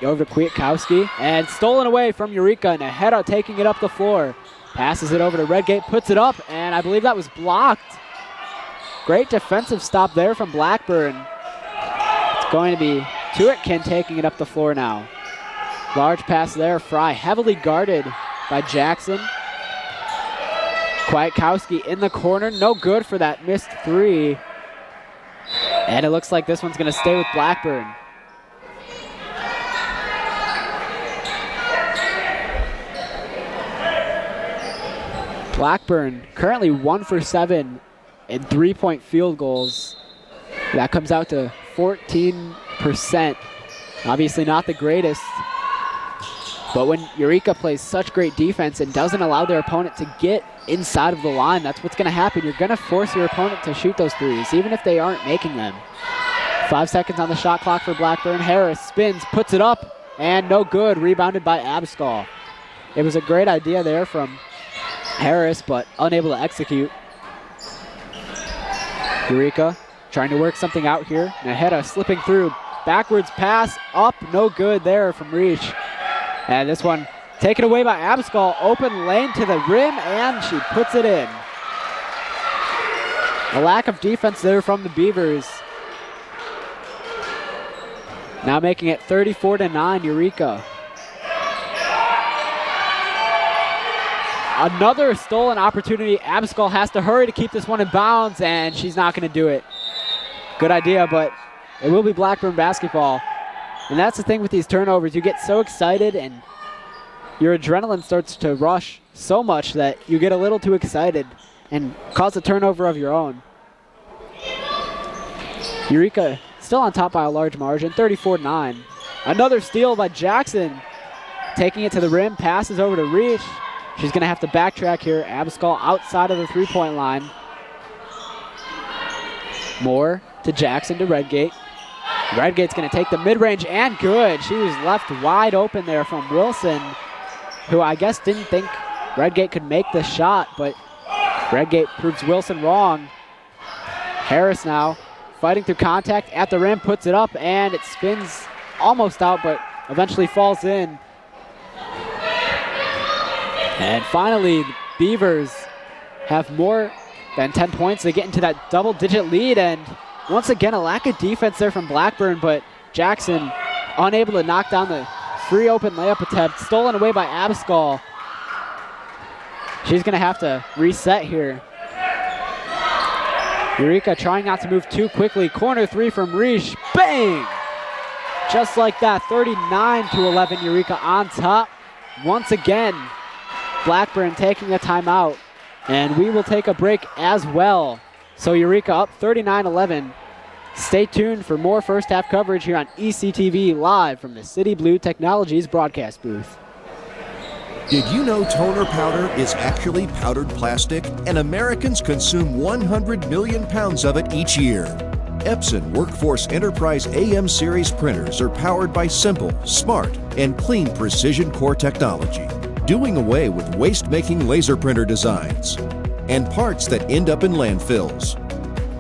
over to Kwiatkowski, and stolen away from Eureka, and Najera taking it up the floor. Passes it over to Redgate, puts it up, and I believe that was blocked. Great defensive stop there from Blackburn. It's going to be Tuitkin taking it up the floor now. Large pass there. Fry heavily guarded by Jackson. Kwiatkowski in the corner. No good for that missed 3. And it looks like this one's going to stay with Blackburn. Blackburn currently 1 for 7 in 3-point field goals. That comes out to 14%. Obviously not the greatest. But when Eureka plays such great defense and doesn't allow their opponent to get inside of the line, that's what's going to happen. You're going to force your opponent to shoot those threes, even if they aren't making them. 5 seconds on the shot clock for Blackburn. Harris spins, puts it up, and no good. Rebounded by Abscall. It was a great idea there from Harris, but unable to execute. Eureka trying to work something out here. Najera slipping through. Backwards pass, up, no good there from Reach. And this one taken away by Abscall. Open lane to the rim, and she puts it in. A lack of defense there from the Beavers. Now making it 34-9, Eureka. Another stolen opportunity. Abscall has to hurry to keep this one in bounds, and she's not going to do it. Good idea, but it will be Blackburn basketball. And that's the thing with these turnovers. You get so excited, and your adrenaline starts to rush so much that you get a little too excited and cause a turnover of your own. Eureka still on top by a large margin, 34-9. Another steal by Jackson. Taking it to the rim, passes over to Reach. She's going to have to backtrack here. Abscall outside of the three-point line. Moore to Jackson to Redgate. Redgate's going to take the mid-range, and good. She was left wide open there from Wilson, who I guess didn't think Redgate could make the shot, but Redgate proves Wilson wrong. Harris now fighting through contact at the rim, puts it up, and it spins almost out, but eventually falls in. And finally, the Beavers have more than 10 points. They get into that double-digit lead, and once again, a lack of defense there from Blackburn, but Jackson unable to knock down the free open layup attempt. Stolen away by Abscall. She's going to have to reset here. Eureka trying not to move too quickly. Corner 3 from Reich. Bang! Just like that, 39-11, Eureka on top. Once again, Blackburn taking a timeout, and we will take a break as well. So Eureka up 39-11. Stay tuned for more first half coverage here on ECTV live from the City Blue Technologies broadcast booth. Did you know toner powder is actually powdered plastic, and Americans consume 100 million pounds of it each year? Epson Workforce Enterprise AM series printers are powered by simple, smart, and clean precision core technology, doing away with waste-making laser printer designs and parts that end up in landfills,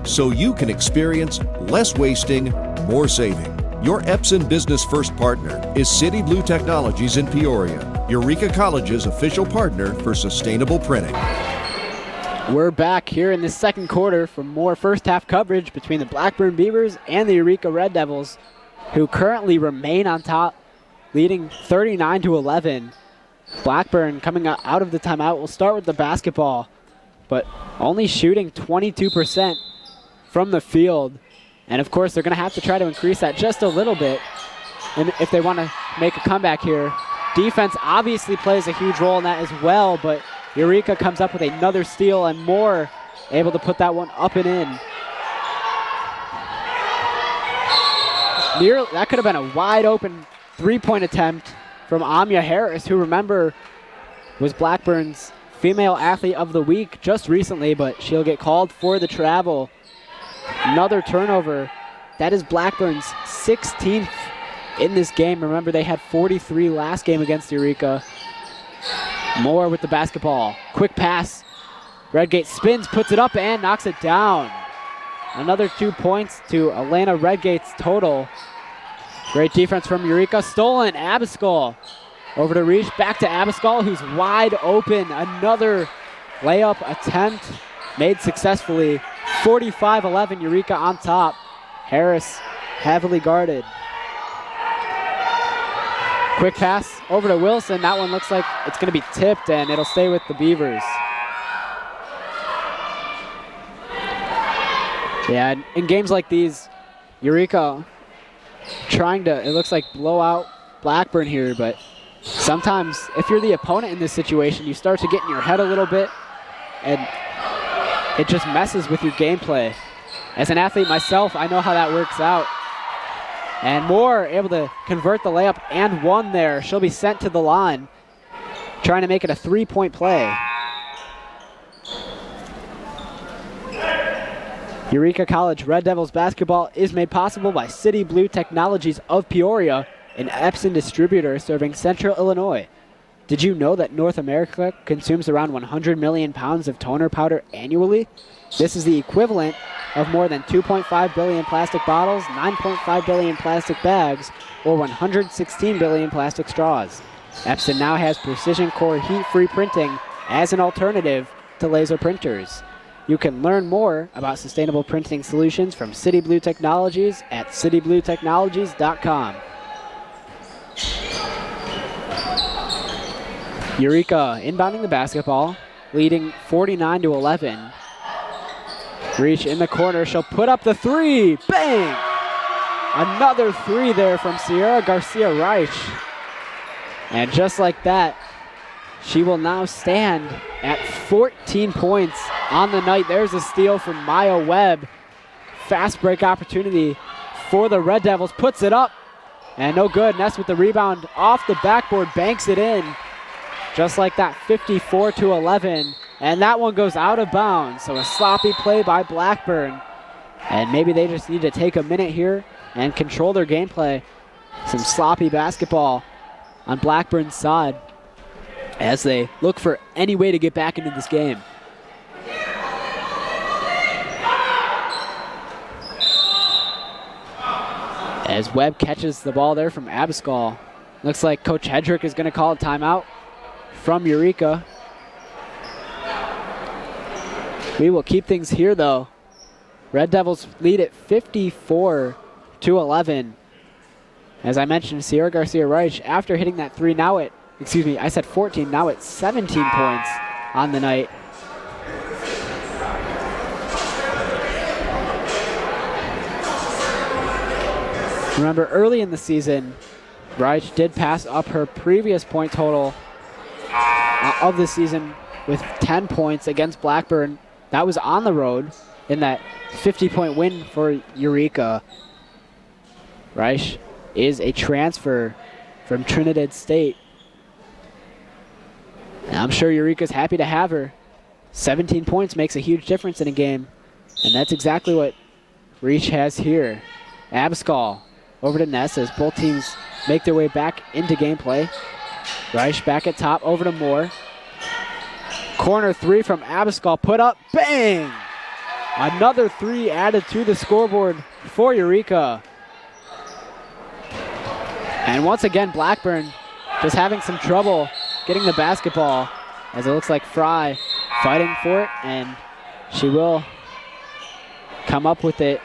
so you can experience less wasting, more saving. Your Epson Business First partner is City Blue Technologies in Peoria, Eureka College's official partner for sustainable printing. We're back here in the second quarter for more first half coverage between the Blackburn Beavers and the Eureka Red Devils, who currently remain on top, leading 39-11. Blackburn coming out of the timeout. We'll start with the basketball, but only shooting 22% from the field. And of course, they're going to have to try to increase that just a little bit and if they want to make a comeback here. Defense obviously plays a huge role in that as well, but Eureka comes up with another steal and more, able to put that one up and in. That could have been a wide open three-point attempt from Amya Harris, who, remember, was Blackburn's Female Athlete of the Week just recently, but she'll get called for the travel. Another turnover. That is Blackburn's 16th in this game. Remember, they had 43 last game against Eureka. Moore with the basketball. Quick pass. Redgate spins, puts it up, and knocks it down. Another 2 points to Elena Redgate's total. Great defense from Eureka. Stolen. Abascal over to reach. Back to Abascal, who's wide open. Another layup attempt made successfully. 45-11, Eureka on top. Harris heavily guarded. Quick pass over to Wilson. That one looks like it's going to be tipped, and it'll stay with the Beavers. Yeah, in games like these, Eureka trying to, it looks like, blow out Blackburn here, but sometimes if you're the opponent in this situation, you start to get in your head a little bit, and it just messes with your gameplay. As an athlete myself, I know how that works out. And Moore able to convert the layup and one there. She'll be sent to the line, trying to make it a three-point play. Eureka College Red Devils basketball is made possible by City Blue Technologies of Peoria, an Epson distributor serving Central Illinois. Did you know that North America consumes around 100 million pounds of toner powder annually? This is the equivalent of more than 2.5 billion plastic bottles, 9.5 billion plastic bags, or 116 billion plastic straws. Epson now has precision core heat-free printing as an alternative to laser printers. You can learn more about sustainable printing solutions from City Blue Technologies at citybluetechnologies.com. Eureka inbounding the basketball, leading 49-11. Reach in the corner, she'll put up the three, bang! Another three there from Sierra Garcia Reich. And just like that, she will now stand at 14 points on the night. There's a steal from Maya Webb. Fast break opportunity for the Red Devils, puts it up, and no good. Ness with the rebound off the backboard, banks it in. Just like that, 54-11. And that one goes out of bounds. So a sloppy play by Blackburn. And maybe they just need to take a minute here and control their gameplay. Some sloppy basketball on Blackburn's side as they look for any way to get back into this game. As Webb catches the ball there from Abascal. Looks like Coach Hedrick is going to call a timeout from Eureka. We will keep things here though. Red Devils lead at 54-11. As I mentioned, Sierra Garcia Reich, after hitting that three, now at, I said 14, now at 17 points on the night. Remember, early in the season, Reich did pass up her previous point total of the season with 10 points against Blackburn. That was on the road. in that 50-point win for Eureka. Reich is a transfer from Trinidad State. And I'm sure Eureka's happy to have her. 17 points makes a huge difference in a game. And that's exactly what Reich has here. Abascal over to Ness as both teams make their way back into gameplay. Reich back at top, over to Moore. Corner three from Abascal, put up, bang! Another three added to the scoreboard for Eureka. And once again, Blackburn just having some trouble getting the basketball, as it looks like Fry fighting for it, and she will come up with it.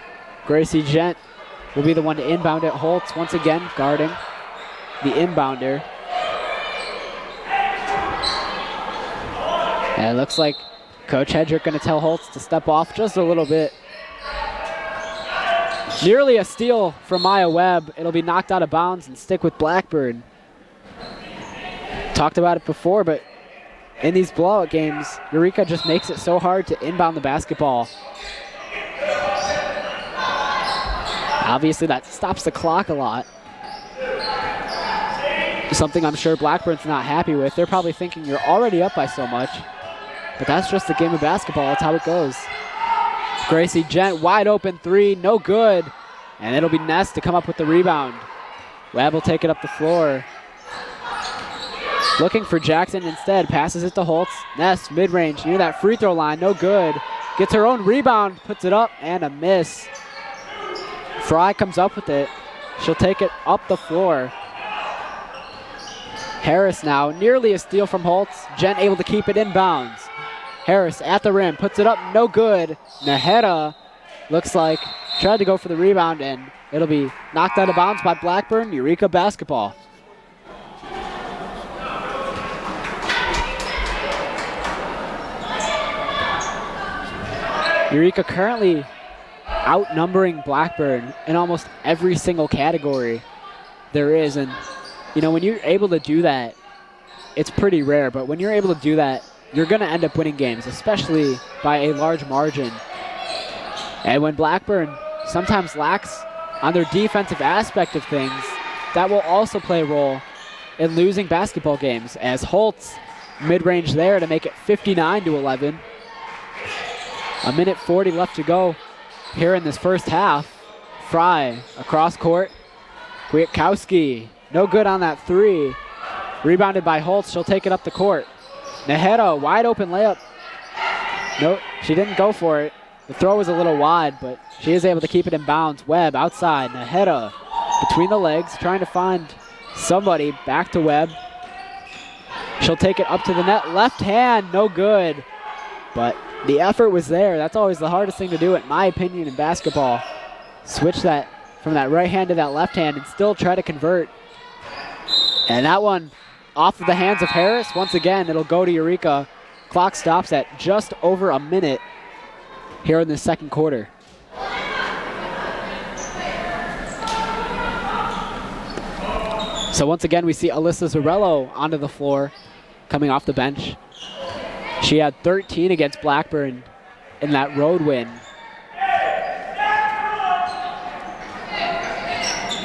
Gracie Gent will be the one to inbound it. Holtz once again guarding the inbounder. And it looks like Coach Hedrick going to tell Holtz to step off just a little bit. Nearly a steal from Maya Webb. It'll be knocked out of bounds and stick with Blackburn. Talked about it before, but in these blowout games, Eureka just makes it so hard to inbound the basketball. Obviously, that stops the clock a lot. Something I'm sure Blackburn's not happy with. They're probably thinking you're already up by so much. But that's just the game of basketball. That's how it goes. Gracie Gent, wide open three, no good. And it'll be Ness to come up with the rebound. Webb will take it up the floor. Looking for Jackson instead, passes it to Holtz. Ness, mid-range, near that free throw line, no good. Gets her own rebound, puts it up, and a miss. Fry comes up with it. She'll take it up the floor. Harris now, nearly a steal from Holtz. Gent able to keep it in bounds. Harris at the rim, puts it up, no good. Naheda looks like tried to go for the rebound, and it'll be knocked out of bounds by Blackburn. Eureka basketball. Eureka currently outnumbering Blackburn in almost every single category there is. And, you know, when you're able to do that, it's pretty rare. But when you're able to do that, you're going to end up winning games, especially by a large margin. And when Blackburn sometimes lacks on their defensive aspect of things, that will also play a role in losing basketball games, as Holtz mid-range there to make it 59-11. A minute 40 left to go here in this first half. Fry across court. Kwiatkowski, no good on that three. Rebounded by Holtz, she'll take it up the court. Naheda, wide open layup. Nope, she didn't go for it. The throw was a little wide, but she is able to keep it in bounds. Webb outside, Naheda between the legs, trying to find somebody. Back to Webb. She'll take it up to the net. Left hand, no good. But the effort was there. That's always the hardest thing to do, in my opinion, in basketball. Switch that from that right hand to that left hand and still try to convert. And that one off of the hands of Harris. Once again, it'll go to Eureka. Clock stops at just over a minute here in the second quarter. So once again, we see Alyssa Zarello onto the floor coming off the bench. She had 13 against Blackburn in that road win.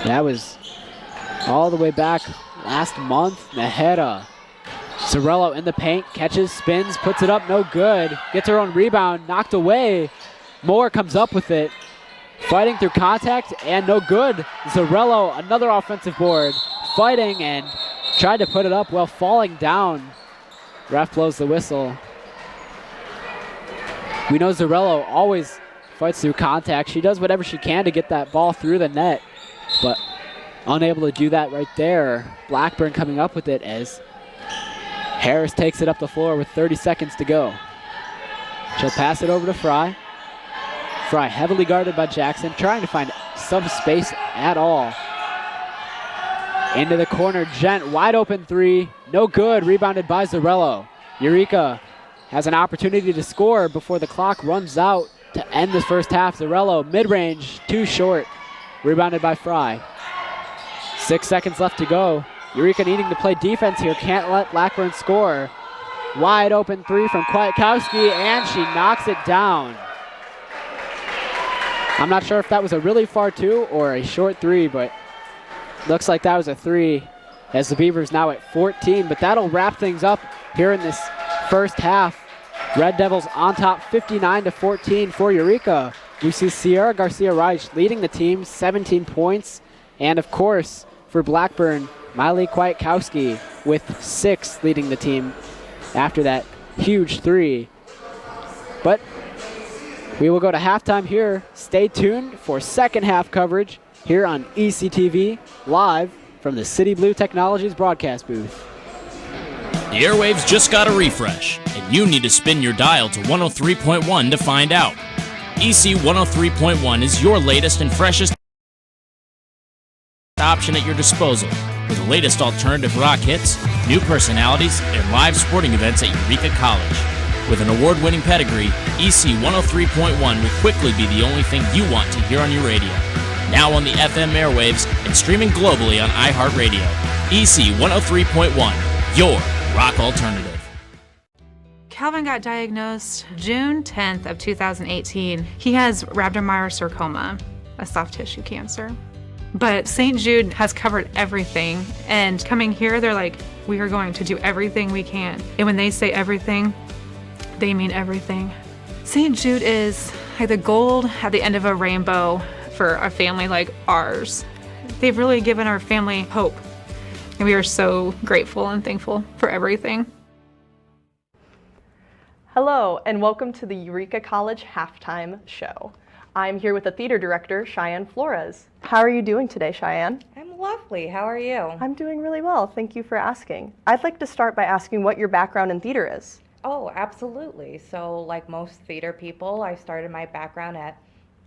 That was all the way back last month. Naheda. Zarello in the paint, catches, spins, puts it up, no good. Gets her own rebound, knocked away. Moore comes up with it. Fighting through contact, and no good. Zarello, another offensive board. Fighting and tried to put it up while falling down. Ref blows the whistle. We know Zarello always fights through contact. She does whatever she can to get that ball through the net, but unable to do that right there. Blackburn coming up with it as Harris takes it up the floor with 30 seconds to go. She'll pass it over to Fry. Fry heavily guarded by Jackson, trying to find some space at all. Into the corner, Gent, wide open three, no good, rebounded by Zarello. Eureka has an opportunity to score before the clock runs out to end this first half. Zarello, mid-range, too short, rebounded by Fry. 6 seconds left to go. Eureka needing to play defense here, can't let Blackburn score. Wide open three from Kwiatkowski, and she knocks it down. I'm not sure if that was a really far two or a short three, but looks like that was a three as the Beavers now at 14. But that'll wrap things up here in this first half. Red Devils on top 59-14 for Eureka. We see Sierra Garcia-Reich leading the team, 17 points. And of course, for Blackburn, Miley Kwiatkowski with 6 leading the team after that huge three. But we will go to halftime here. Stay tuned for second half coverage here on ECTV, live from the City Blue Technologies broadcast booth. The airwaves just got a refresh, and you need to spin your dial to 103.1 to find out. EC 103.1 is your latest and freshest option at your disposal, with the latest alternative rock hits, new personalities, and live sporting events at Eureka College. With an award-winning pedigree, EC 103.1 will quickly be the only thing you want to hear on your radio. Now on the FM airwaves and streaming globally on iHeartRadio. EC 103.1, your rock alternative. Calvin got diagnosed June 10th of 2018. He has rhabdomyosarcoma, a soft tissue cancer. But St. Jude has covered everything, and coming here, they're like, we are going to do everything we can. And when they say everything, they mean everything. St. Jude is like the gold at the end of a rainbow for a family like ours. They've really given our family hope, and we are so grateful and thankful for everything. Hello, and welcome to the Eureka College Halftime Show. I'm here with the theater director, Cheyenne Flores. How are you doing today, Cheyenne? I'm lovely. How are you? I'm doing really well. Thank you for asking. I'd like to start by asking what your background in theater is. Oh, absolutely. So like most theater people, I started my background at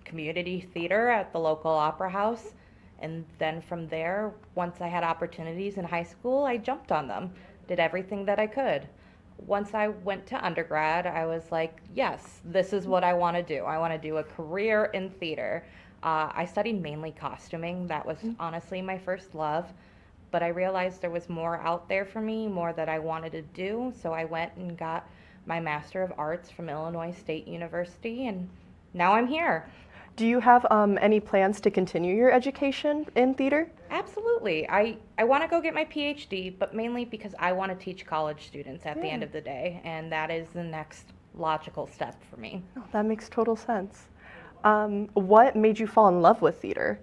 community theater at the local opera house. And then from there, once I had opportunities in high school, I jumped on them, did everything that I could. Once I went to undergrad, I was like, yes, this is what I want to do. I want to do a career in theater. I studied mainly costuming. That was honestly my first love. But I realized there was more out there for me, more that I wanted to do. So I went and got my Master of Arts from Illinois State University, and now I'm here. Do you have any plans to continue your education in theater? Absolutely. I want to go get my PhD, but mainly because I want to teach college students at the end of the day, and that is the next logical step for me. Oh, that makes total sense. What made you fall in love with theater?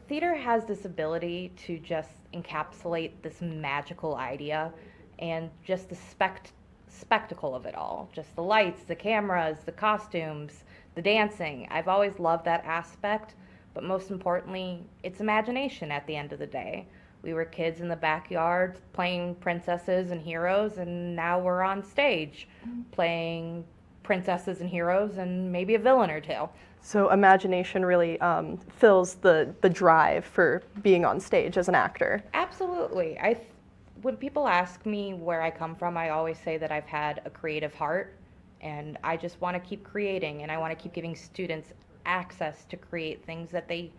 Theater has this ability to just encapsulate this magical idea and just the spectacle of it all. Just the lights, the cameras, the costumes, the dancing. I've always loved that aspect, but most importantly, it's imagination at the end of the day. We were kids in the backyard playing princesses and heroes, and now we're on stage playing princesses and heroes and maybe a villain or two. So imagination really fills the drive for being on stage as an actor. Absolutely. When people ask me where I come from, I always say that I've had a creative heart, and I just want to keep creating, and I want to keep giving students access to create things that they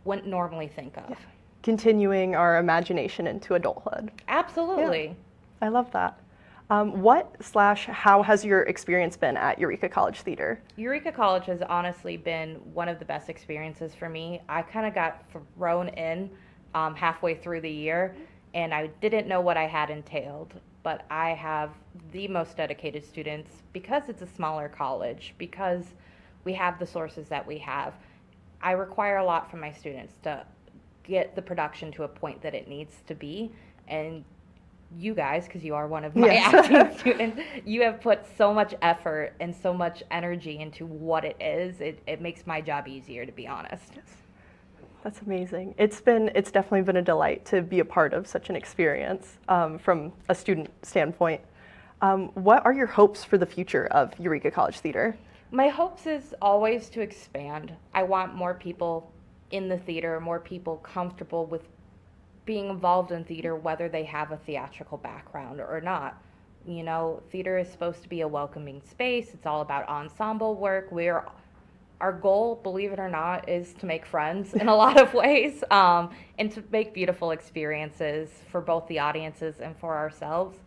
wouldn't normally think of. Yeah. Continuing our imagination into adulthood. Absolutely. Yeah. I love that. How has your experience been at Eureka College Theater? Eureka College has honestly been one of the best experiences for me. I kind of got thrown in halfway through the year, and I didn't know what I had entailed, but I have the most dedicated students because it's a smaller college, because we have the sources that we have. I require a lot from my students to get the production to a point that it needs to be, and you guys, because you are one of my acting students, you have put so much effort and so much energy into what it is. It makes my job easier, to be honest. Yes. That's amazing. It's definitely been a delight to be a part of such an experience from a student standpoint. What are your hopes for the future of Eureka College Theater? My hopes is always to expand. I want more people in the theater, more people comfortable with being involved in theater, whether they have a theatrical background or not. You know, theater is supposed to be a welcoming space. It's all about ensemble work. Our goal, believe it or not, is to make friends in a lot of ways, and to make beautiful experiences for both the audiences and for ourselves.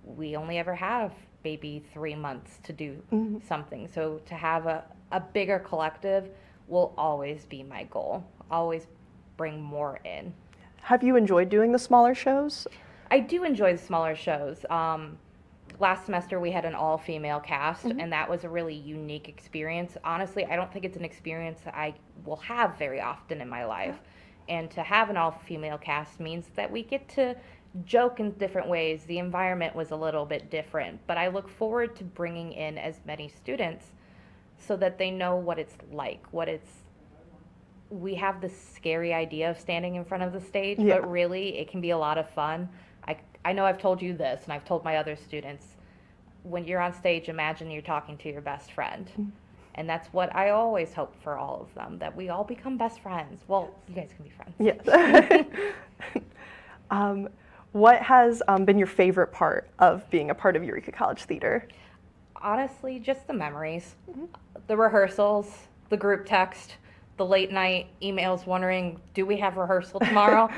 We only ever have maybe 3 months to do something. So to have a bigger collective will always be my goal. Always bring more in. Have you enjoyed doing the smaller shows? I do enjoy the smaller shows. Last semester we had an all-female cast, and that was a really unique experience. Honestly, I don't think it's an experience that I will have very often in my life. And to have an all-female cast means that we get to joke in different ways. The environment was a little bit different, but I look forward to bringing in as many students so that they know what it's like, we have this scary idea of standing in front of the stage, but really it can be a lot of fun. I know I've told you this, and I've told my other students, when you're on stage, imagine you're talking to your best friend. And that's what I always hope for all of them, that we all become best friends. Well, you guys can be friends. Yes. What has been your favorite part of being a part of Eureka College Theater? Honestly, just the memories. The rehearsals, the group text, the late night emails wondering, do we have rehearsal tomorrow?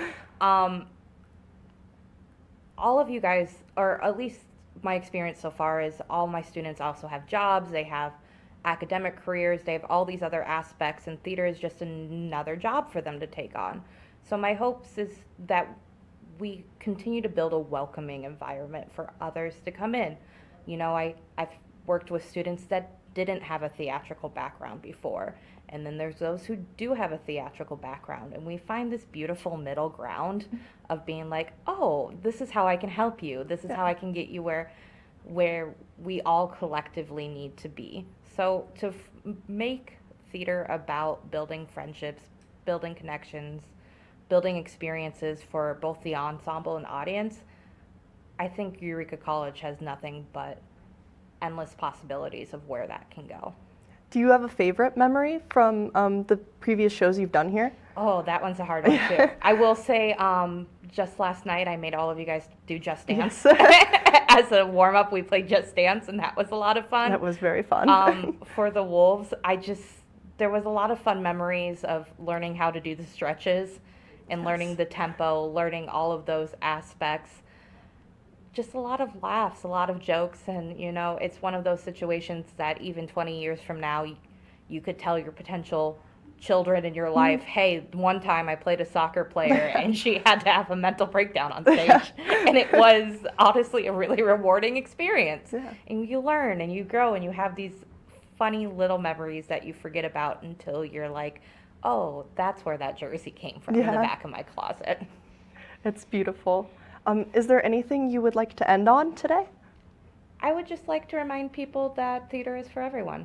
All of you guys, or at least my experience so far is all my students also have jobs, they have academic careers, they have all these other aspects, and theater is just another job for them to take on. So my hopes is that we continue to build a welcoming environment for others to come in. You know, I've worked with students that didn't have a theatrical background before, and then there's those who do have a theatrical background, and we find this beautiful middle ground of being like, oh, this is how I can help you, this is how I can get you where we all collectively need to be. So to make theater about building friendships, building connections, building experiences for both the ensemble and audience, I think Eureka College has nothing but endless possibilities of where that can go. Do you have a favorite memory from the previous shows you've done here? Oh, that one's a hard one too. I will say, just last night I made all of you guys do Just Dance. Yes. As a warm-up, we played Just Dance, and that was a lot of fun. That was very fun. For the Wolves, there was a lot of fun memories of learning how to do the stretches and learning the tempo, learning all of those aspects. Just a lot of laughs, a lot of jokes, and you know, it's one of those situations that even 20 years from now, you could tell your potential children in your life, hey, one time I played a soccer player and she had to have a mental breakdown on stage. And it was honestly a really rewarding experience. Yeah. And you learn and you grow and you have these funny little memories that you forget about until you're like, oh, that's where that jersey came from in the back of my closet. It's beautiful. Is there anything you would like to end on today? I would just like to remind people that theater is for everyone.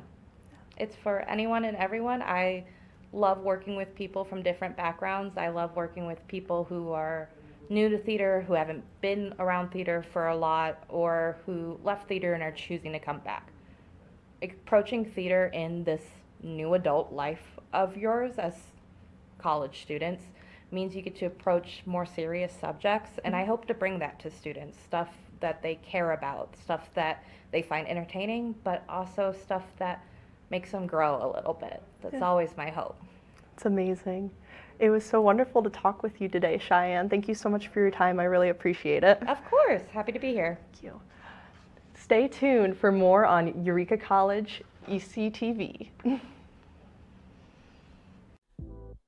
It's for anyone and everyone. I love working with people from different backgrounds. I love working with people who are new to theater, who haven't been around theater for a lot, or who left theater and are choosing to come back. Approaching theater in this new adult life of yours as college students means you get to approach more serious subjects, and I hope to bring that to students, stuff that they care about, stuff that they find entertaining, but also stuff that makes them grow a little bit. That's always my hope. It's amazing. It was so wonderful to talk with you today, Cheyenne. Thank you so much for your time. I really appreciate it. Of course. Happy to be here. Thank you. Stay tuned for more on Eureka College ECTV.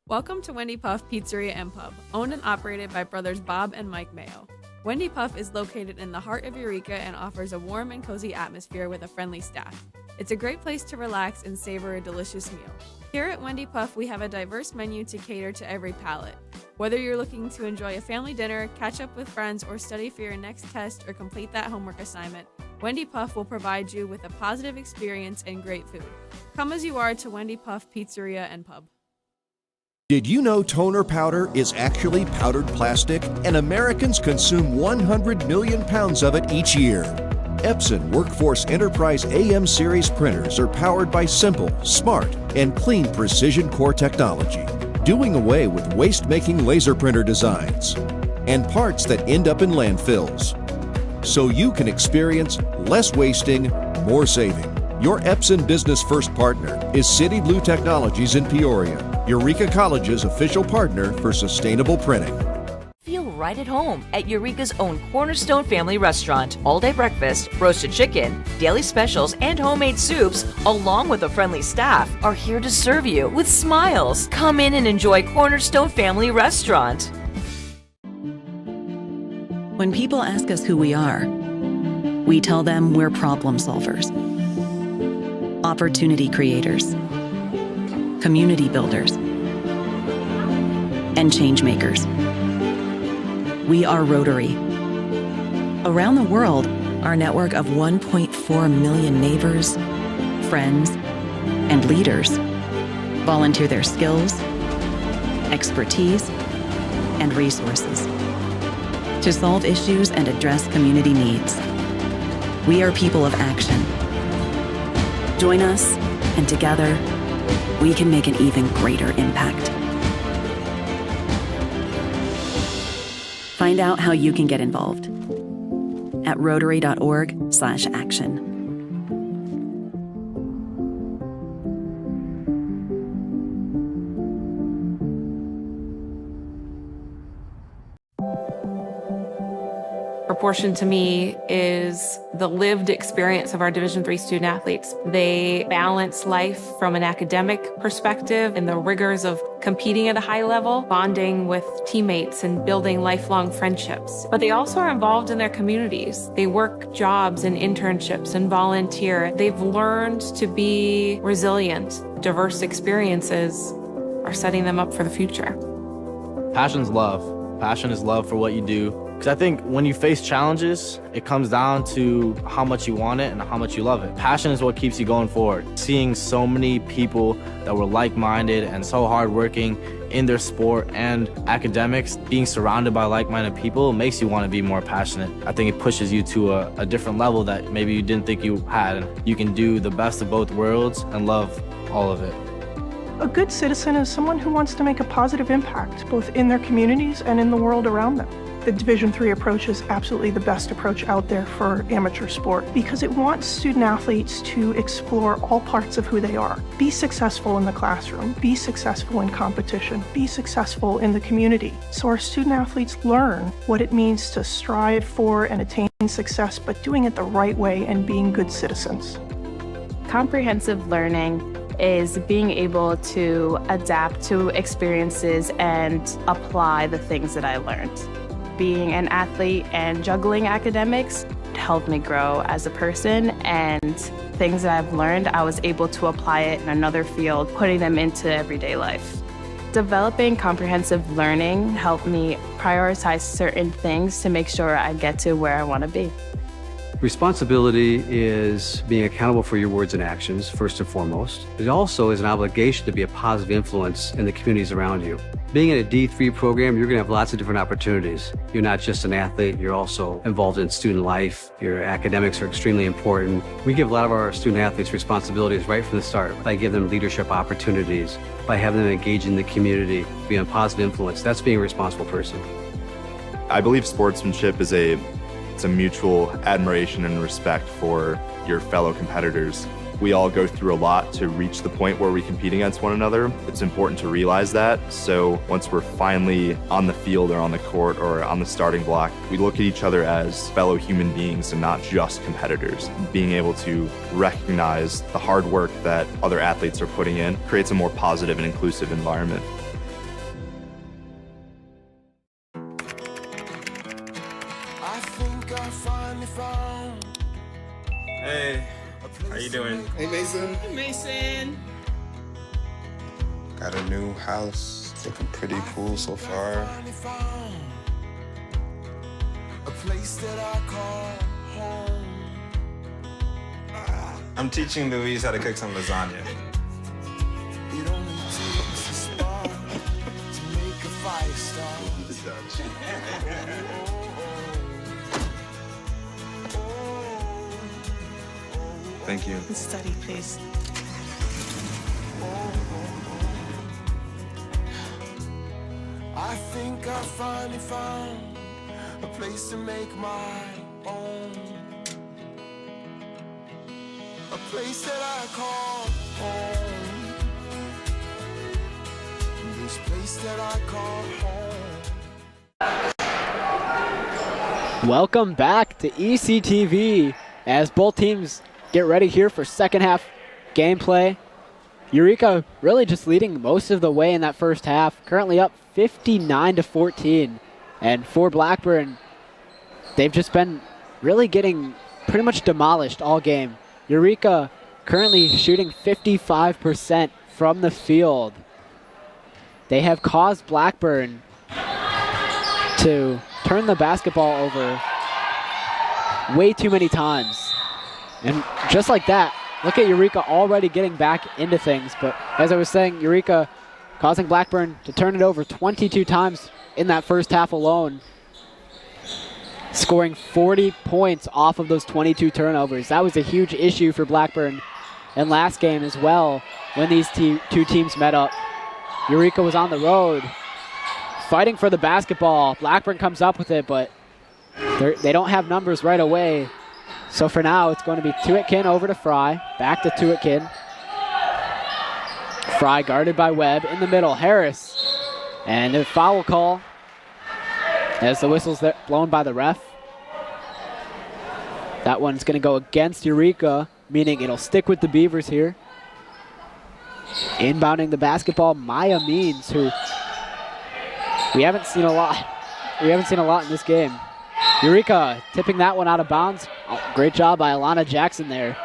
Welcome to Wendy Puff Pizzeria and Pub, owned and operated by brothers Bob and Mike Mayo. Wendy Puff is located in the heart of Eureka and offers a warm and cozy atmosphere with a friendly staff. It's a great place to relax and savor a delicious meal. Here at Wendy Puff, we have a diverse menu to cater to every palate. Whether you're looking to enjoy a family dinner, catch up with friends, or study for your next test or complete that homework assignment, Wendy Puff will provide you with a positive experience and great food. Come as you are to Wendy Puff Pizzeria and Pub. Did you know toner powder is actually powdered plastic, and Americans consume 100 million pounds of it each year? Epson Workforce Enterprise AM series printers are powered by simple, smart, and clean precision core technology, doing away with waste-making laser printer designs and parts that end up in landfills. So you can experience less wasting, more saving. Your Epson Business First partner is City Blue Technologies in Peoria, Eureka College's official partner for sustainable printing. Feel right at home at Eureka's own Cornerstone Family Restaurant. All-day breakfast, roasted chicken, daily specials, and homemade soups, along with a friendly staff, are here to serve you with smiles. Come in and enjoy Cornerstone Family Restaurant. When people ask us who we are, we tell them we're problem solvers, opportunity creators, community builders, and change makers. We are Rotary. Around the world, our network of 1.4 million neighbors, friends, and leaders volunteer their skills, expertise, and resources to solve issues and address community needs. We are people of action. Join us, and together, we can make an even greater impact. Find out how you can get involved at rotary.org/action. Proportion to me is the lived experience of our Division III student athletes. They balance life from an academic perspective and the rigors of competing at a high level, bonding with teammates and building lifelong friendships. But they also are involved in their communities. They work jobs and internships and volunteer. They've learned to be resilient. Diverse experiences are setting them up for the future. Passion's love. Passion is love for what you do. Because I think when you face challenges, it comes down to how much you want it and how much you love it. Passion is what keeps you going forward. Seeing so many people that were like-minded and so hardworking in their sport and academics, being surrounded by like-minded people makes you want to be more passionate. I think it pushes you to a different level that maybe you didn't think you had. And you can do the best of both worlds and love all of it. A good citizen is someone who wants to make a positive impact, both in their communities and in the world around them. The Division III approach is absolutely the best approach out there for amateur sport because it wants student athletes to explore all parts of who they are. Be successful in the classroom, be successful in competition, be successful in the community. So our student athletes learn what it means to strive for and attain success, but doing it the right way and being good citizens. Comprehensive learning is being able to adapt to experiences and apply the things that I learned. Being an athlete and juggling academics helped me grow as a person, and things that I've learned, I was able to apply it in another field, putting them into everyday life. Developing comprehensive learning helped me prioritize certain things to make sure I get to where I want to be. Responsibility is being accountable for your words and actions, first and foremost. It also is an obligation to be a positive influence in the communities around you. Being in a D3 program, you're going to have lots of different opportunities. You're not just an athlete, you're also involved in student life. Your academics are extremely important. We give a lot of our student athletes responsibilities right from the start by giving them leadership opportunities, by having them engage in the community, being a positive influence. That's being a responsible person. I believe sportsmanship is it's a mutual admiration and respect for your fellow competitors. We all go through a lot to reach the point where we compete against one another. It's important to realize that. So once we're finally on the field or on the court or on the starting block, we look at each other as fellow human beings and not just competitors. Being able to recognize the hard work that other athletes are putting in creates a more positive and inclusive environment. Hey, how you doing? Hey, Mason. Hey, Mason. Got a new house. It's looking pretty cool so far. A place that I call home. I'm teaching Louise how to cook some lasagna. It only takes a spark to make a fire start. Thank you. Study, please. I think I finally found a place to make my own. A place that I call home. This place that I call home. Welcome back to ECTV as both teams get ready here for second half gameplay. Eureka really just leading most of the way in that first half, currently up 59-14. And for Blackburn, they've just been really getting pretty much demolished all game. Eureka currently shooting 55% from the field. They have caused Blackburn to turn the basketball over way too many times. And just like that, look at Eureka already getting back into things. But as I was saying, Eureka causing Blackburn to turn it over 22 times in that first half alone, scoring 40 points off of those 22 turnovers. That was a huge issue for Blackburn in last game as well when these two teams met up. Eureka was on the road fighting for the basketball. Blackburn comes up with it, but they don't have numbers right away. So for now, it's going to be Tuitkin over to Fry. Back to Tuitkin. Fry guarded by Webb in the middle. Harris. And a foul call as the whistle's blown by the ref. That one's going to go against Eureka, meaning it'll stick with the Beavers here. Inbounding the basketball, Maya Means, who we haven't seen a lot. We haven't seen a lot in this game. Eureka tipping that one out of bounds. Oh, great job by Alana Jackson there.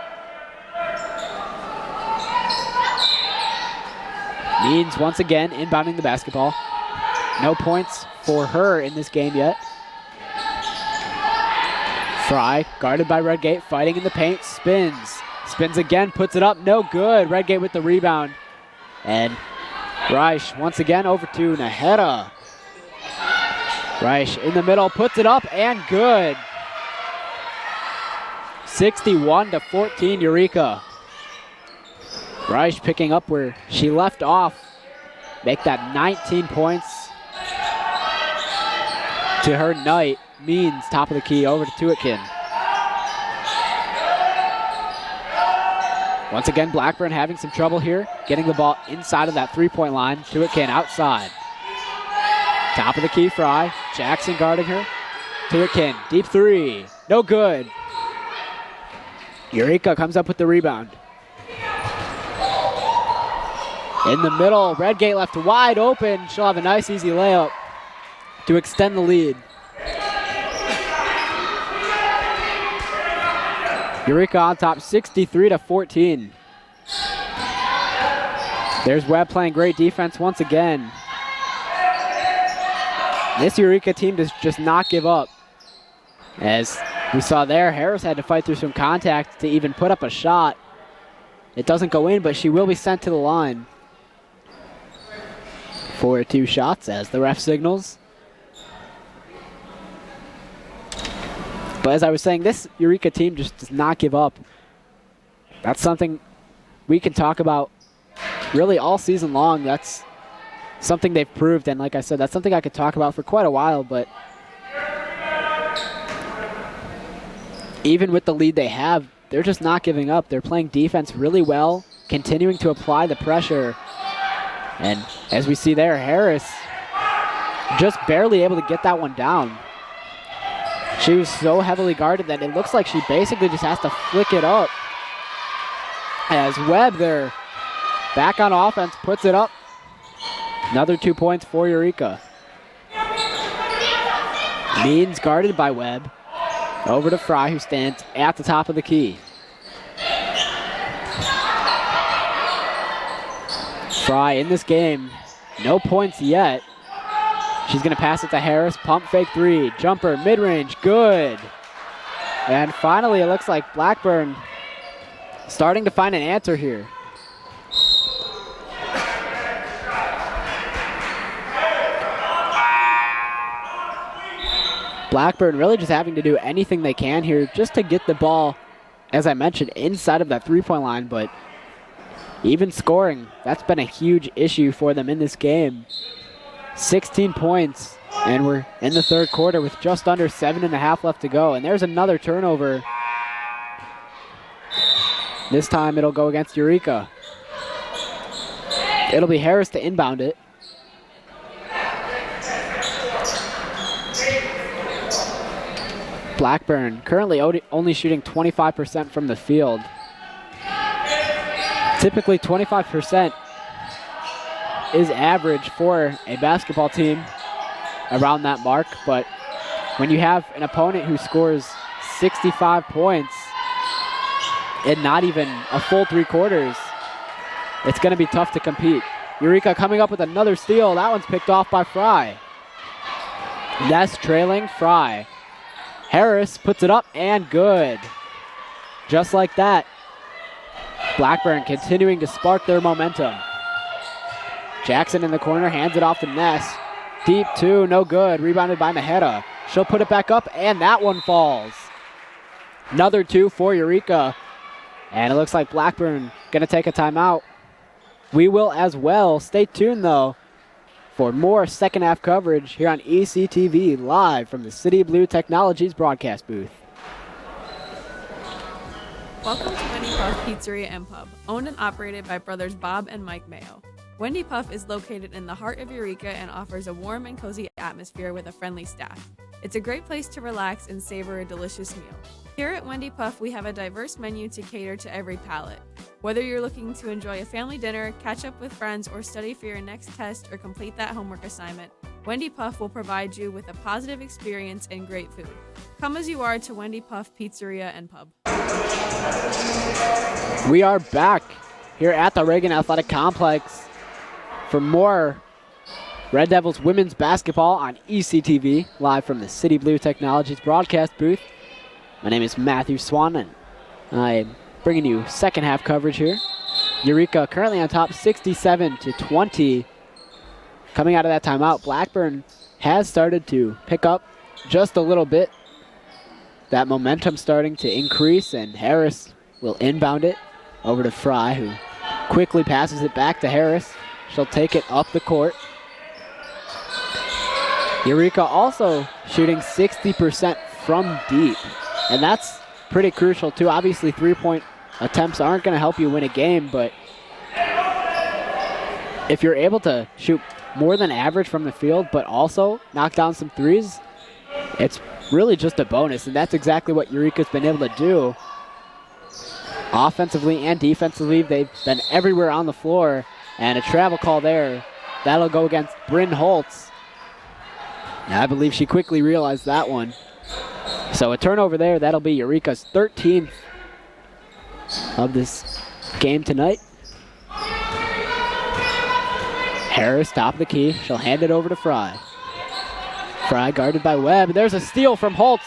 Means once again inbounding the basketball. No points for her in this game yet. Fry, guarded by Redgate, fighting in the paint, spins. Spins again, puts it up, no good. Redgate with the rebound. And Reich once again over to Naheda. Reich in the middle, puts it up, and good. 61-14 Eureka. Reich picking up where she left off. Make that 19 points to her night. Means top of the key over to Tuitkin. Once again, Blackburn having some trouble here, getting the ball inside of that three-point line. Tuitkin outside. Top of the key, Fry. Jackson guarding her. Tuitkin, deep three. No good. Eureka comes up with the rebound. In the middle, Redgate left wide open. She'll have a nice, easy layup to extend the lead. Eureka on top, 63-14. There's Webb playing great defense once again. This Eureka team does just not give up. As we saw there, Harris had to fight through some contact to even put up a shot. It doesn't go in, but she will be sent to the line for 2 shots as the ref signals. But as I was saying, this Eureka team just does not give up. That's something we can talk about really all season long. That's something they've proved, and like I said, that's something I could talk about for quite a while, but even with the lead they have, they're just not giving up. They're playing defense really well, continuing to apply the pressure. And as we see there, Harris just barely able to get that one down. She was so heavily guarded that it looks like she basically just has to flick it up. As Webb there, back on offense, puts it up. Another 2 points for Eureka. Means guarded by Webb. Over to Fry, who stands at the top of the key. Fry in this game, no points yet. She's going to pass it to Harris. Pump fake three. Jumper, mid-range, good. And finally, it looks like Blackburn starting to find an answer here. Blackburn really just having to do anything they can here just to get the ball, as I mentioned, inside of that three-point line. But even scoring, that's been a huge issue for them in this game. 16 points, and we're in the third quarter with just under 7.5 left to go. And there's another turnover. This time it'll go against Eureka. It'll be Harris to inbound it. Blackburn currently only shooting 25% from the field. Typically 25% is average for a basketball team around that mark, but when you have an opponent who scores 65 points in not even a full 3 quarters, it's going to be tough to compete. Eureka coming up with another steal. That one's picked off by Fry. Ness trailing Fry. Harris puts it up and good. Just like that. Blackburn continuing to spark their momentum. Jackson in the corner, hands it off to Ness. Deep 2, no good. Rebounded by Maheta. She'll put it back up, and that one falls. Another 2 for Eureka. And it looks like Blackburn going to take a timeout. We will as well. Stay tuned, though, for more second half coverage here on ECTV live from the City Blue Technologies broadcast booth. Welcome to Wendy Puff Pizzeria and Pub, owned and operated by brothers Bob and Mike Mayo. Wendy Puff is located in the heart of Eureka and offers a warm and cozy atmosphere with a friendly staff. It's a great place to relax and savor a delicious meal. Here at Wendy Puff, we have a diverse menu to cater to every palate. Whether you're looking to enjoy a family dinner, catch up with friends, or study for your next test or complete that homework assignment, Wendy Puff will provide you with a positive experience and great food. Come as you are to Wendy Puff Pizzeria and Pub. We are back here at the Reagan Athletic Complex for more Red Devils women's basketball on ECTV, live from the City Blue Technologies broadcast booth. My name is Matthew Swan, and I'm bringing you second half coverage here. Eureka currently on top 67-20. Coming out of that timeout, Blackburn has started to pick up just a little bit. That momentum starting to increase, and Harris will inbound it over to Fry, who quickly passes it back to Harris. She'll take it up the court. Eureka also shooting 60% from deep, and that's pretty crucial too. Obviously 3-point attempts aren't going to help you win a game, but if you're able to shoot more than average from the field but also knock down some threes, it's really just a bonus, and that's exactly what Eureka's been able to do. Offensively and defensively, they've been everywhere on the floor, and a travel call there. That'll go against Bryn Holtz. I believe she quickly realized that one. So a turnover there. That'll be Eureka's 13th of this game tonight. Harris, top of the key. She'll hand it over to Fry. Fry guarded by Webb. There's a steal from Holtz.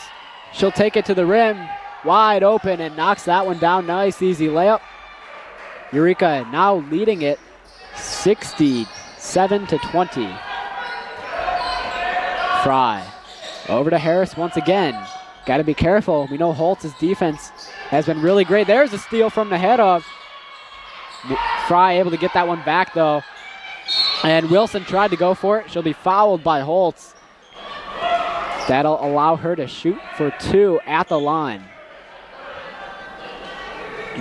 She'll take it to the rim. Wide open and knocks that one down. Nice, easy layup. Eureka now leading it 67-20. Fry over to Harris once again. Got to be careful. We know Holtz's defense has been really great. There's a steal from the head of Fry, able to get that one back though. And Wilson tried to go for it. She'll be fouled by Holtz. That'll allow her to shoot for 2 at the line.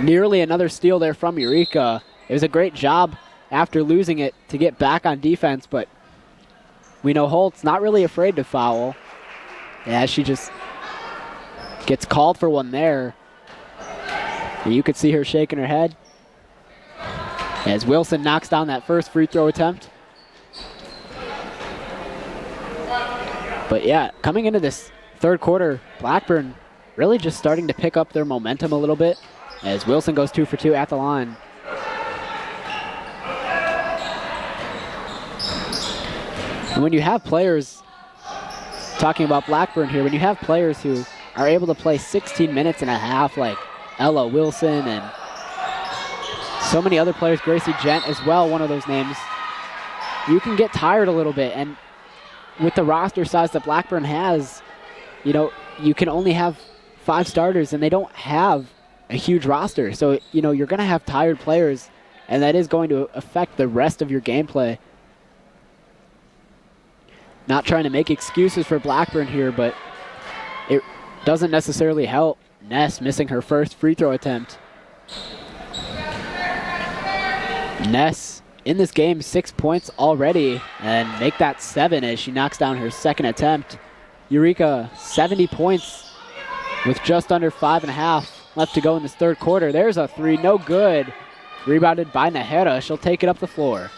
Nearly another steal there from Eureka. It was a great job after losing it to get back on defense, but we know Holtz not really afraid to foul. Yeah, she just gets called for one there. You could see her shaking her head as Wilson knocks down that first free throw attempt. But yeah, coming into this third quarter, Blackburn really just starting to pick up their momentum a little bit as Wilson goes 2 for 2 at the line. And when you have players, talking about Blackburn here, when you have players who are able to play 16 minutes and a half like Ella Wilson and so many other players, Gracie Gent as well, one of those names, you can get tired a little bit. And with the roster size that Blackburn has, you know, you can only have 5 starters and they don't have a huge roster. So, you know, you're going to have tired players, and that is going to affect the rest of your gameplay. Not trying to make excuses for Blackburn here, but it doesn't necessarily help. Ness missing her first free throw attempt. Ness in this game 6 points already, and make that 7 as she knocks down her second attempt. Eureka 70 points with just under 5.5 left to go in this third quarter. There's a three, no good. Rebounded by Najera. She'll take it up the floor.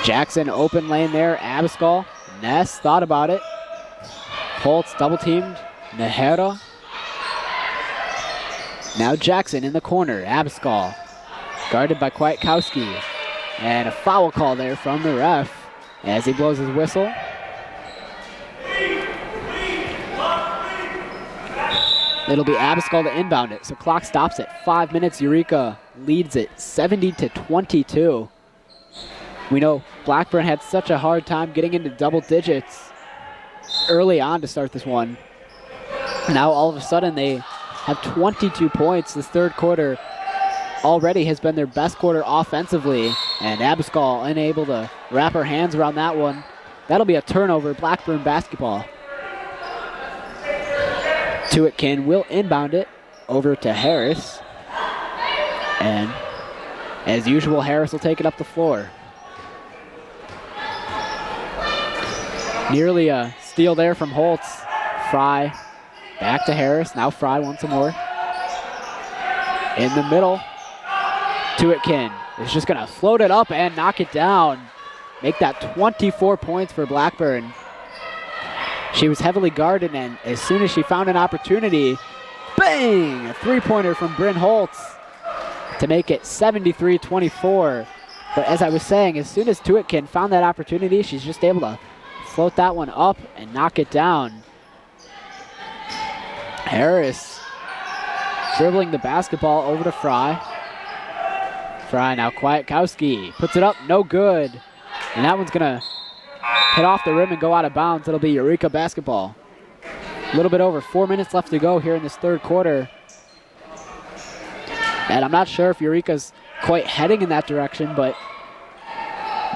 Jackson open lane there. Abascal. Ness thought about it. Holtz double teamed. Najera. Now Jackson in the corner. Abascal guarded by Kwiatkowski. And a foul call there from the ref as he blows his whistle. It'll be Abascal to inbound it, so clock stops at 5 minutes. Eureka leads it 70-22. We know Blackburn had such a hard time getting into double digits early on to start this one. Now all of a sudden they have 22 points. This third quarter already has been their best quarter offensively, and Abascal unable to wrap her hands around that one. That'll be a turnover, Blackburn basketball. Tuitkin will inbound it over to Harris. And as usual, Harris will take it up the floor. Nearly a steal there from Holtz. Fry back to Harris. Now Fry once more. In the middle, Tuitkin is just going to float it up and knock it down. Make that 24 points for Blackburn. She was heavily guarded, and as soon as she found an opportunity, bang! A three-pointer from Bryn Holtz to make it 73-24. But as I was saying, as soon as Tuitkin found that opportunity, she's just able to float that one up and knock it down. Harris dribbling the basketball over to Fry. Fry now Kwiatkowski puts it up, no good. And that one's gonna hit off the rim and go out of bounds. It'll be Eureka basketball. A little bit over 4 minutes left to go here in this third quarter. And I'm not sure if Eureka's quite heading in that direction, but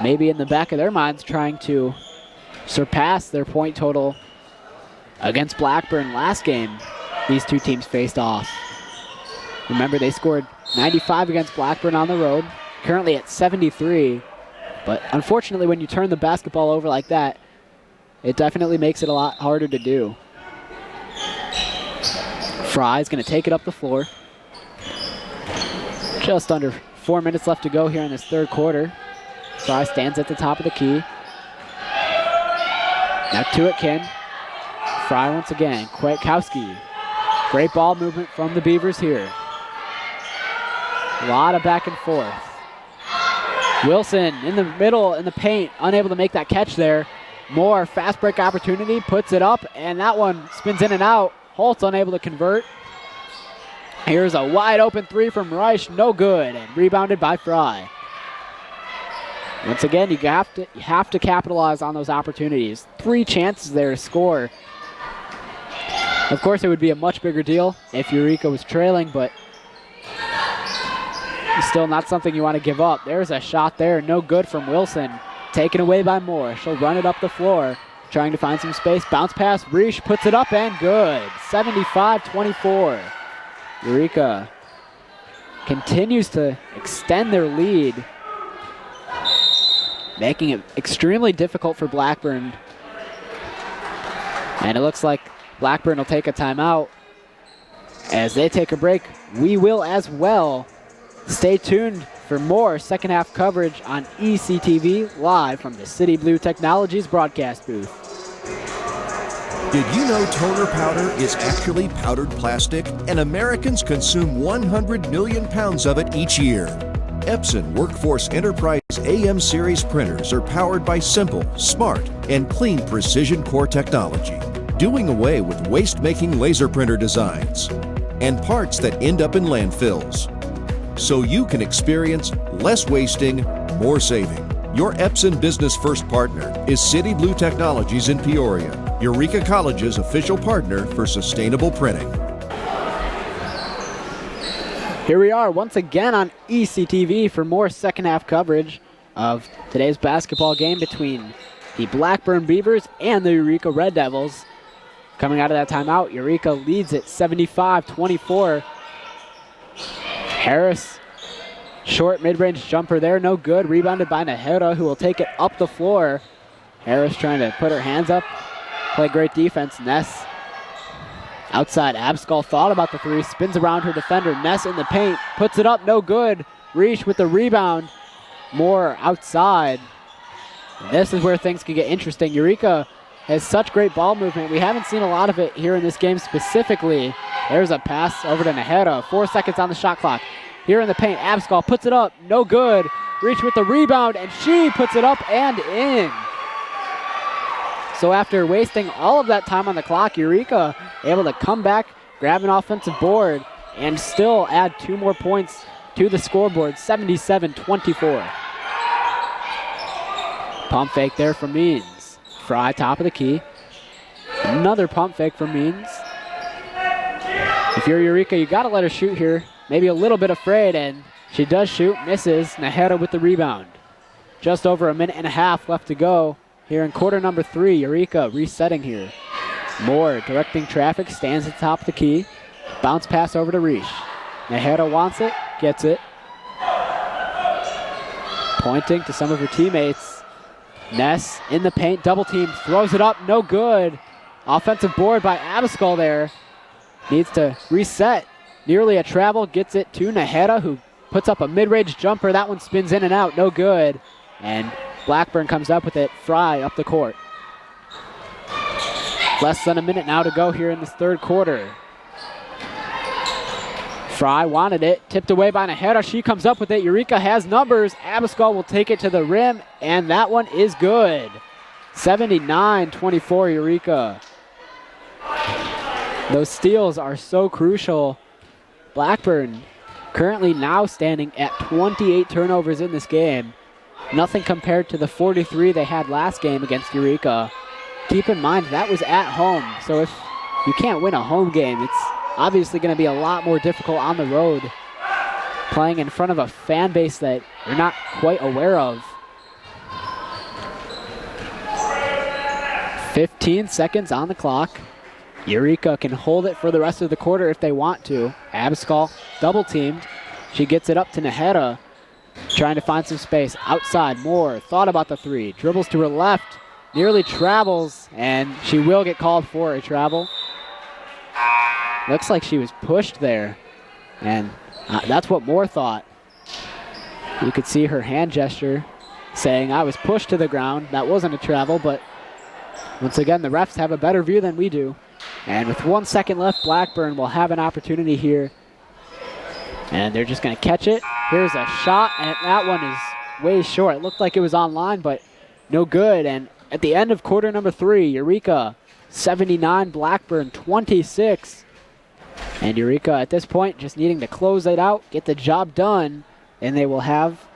maybe in the back of their minds trying to surpass their point total against Blackburn last game these two teams faced off. Remember, they scored 95 against Blackburn on the road, currently at 73. But unfortunately, when you turn the basketball over like that, it definitely makes it a lot harder to do. Fry's going to take it up the floor. Just under 4 minutes left to go here in this third quarter. Fry stands at the top of the key. Now Tuitkin. Fry once again. Kwiatkowski. Great ball movement from the Beavers here. A lot of back and forth. Wilson in the middle, in the paint, unable to make that catch there. More fast break opportunity, puts it up, and that one spins in and out. Holtz unable to convert. Here's a wide open three from Reich, no good, and rebounded by Fry. Once again, you have to capitalize on those opportunities. 3 chances there to score. Of course, it would be a much bigger deal if Eureka was trailing, but still not something you want to give up. There's a shot there, no good from Wilson. Taken away by Moore. She'll run it up the floor, trying to find some space. Bounce pass, Reich puts it up and good. 75-24. Eureka continues to extend their lead, making it extremely difficult for Blackburn. And it looks like Blackburn will take a timeout. As they take a break, we will as well. Stay tuned for more second half coverage on ECTV live from the City Blue Technologies broadcast booth. Did you know toner powder is actually powdered plastic, and Americans consume 100 million pounds of it each year? Epson Workforce Enterprise AM series printers are powered by simple, smart, and clean precision core technology, doing away with waste-making laser printer designs and parts that end up in landfills, so you can experience less wasting, more saving. Your Epson Business First partner is City Blue Technologies in Peoria, Eureka College's official partner for sustainable printing. Here we are once again on ECTV for more second half coverage of today's basketball game between the Blackburn Beavers and the Eureka Red Devils. Coming out of that timeout, Eureka leads at 75-24. Harris, short mid-range jumper there, no good. Rebounded by Najera, who will take it up the floor. Harris trying to put her hands up, play great defense. Ness Outside, Abscall thought about the three, spins around her defender. Ness in the paint, puts it up, no good. Reach with the rebound. Moore outside. This is where things can get interesting. Eureka has such great ball movement. We haven't seen a lot of it here in this game specifically. There's a pass over to Najera. 4 seconds on the shot clock. Here in the paint, Abscall puts it up, no good. Reach with the rebound, and she puts it up and in. So after wasting all of that time on the clock, Eureka able to come back, grab an offensive board, and still add 2 more points to the scoreboard, 77-24. Pump fake there from Means. Fry, top of the key. Another pump fake from Means. If you're Eureka, you got to let her shoot here. Maybe a little bit afraid, and she does shoot, misses. Najera with the rebound. Just over a minute and a half left to go here in quarter number 3. Eureka resetting here. Moore directing traffic, stands at the top of the key. Bounce pass over to Reich. Najera wants it, gets it. Pointing to some of her teammates. Ness in the paint, double team, throws it up, no good. Offensive board by Abascal there. Needs to reset. Nearly a travel, gets it to Najera, who puts up a mid-range jumper. That one spins in and out, no good. And Blackburn comes up with it. Fry up the court. Less than a minute now to go here in this third quarter. Fry wanted it, tipped away by Najera. She comes up with it. Eureka has numbers. Abascal will take it to the rim, and that one is good. 79-24 Eureka. Those steals are so crucial. Blackburn currently now standing at 28 turnovers in this game. Nothing compared to the 43 they had last game against Eureka. Keep in mind, that was at home. So if you can't win a home game, it's obviously going to be a lot more difficult on the road, playing in front of a fan base that you're not quite aware of. 15 seconds on the clock. Eureka can hold it for the rest of the quarter if they want to. Abascal double teamed. She gets it up to Najera, trying to find some space. Outside, Moore thought about the three. Dribbles to her left, nearly travels, and she will get called for a travel. Looks like she was pushed there, and that's what Moore thought. You could see her hand gesture saying, I was pushed to the ground. That wasn't a travel, but once again, the refs have a better view than we do. And with 1 second left, Blackburn will have an opportunity here. And they're just going to catch it. Here's a shot, and that one is way short. It looked like it was online, but no good. And at the end of quarter number 3, Eureka 79, Blackburn 26. And Eureka at this point just needing to close it out, get the job done, and they will have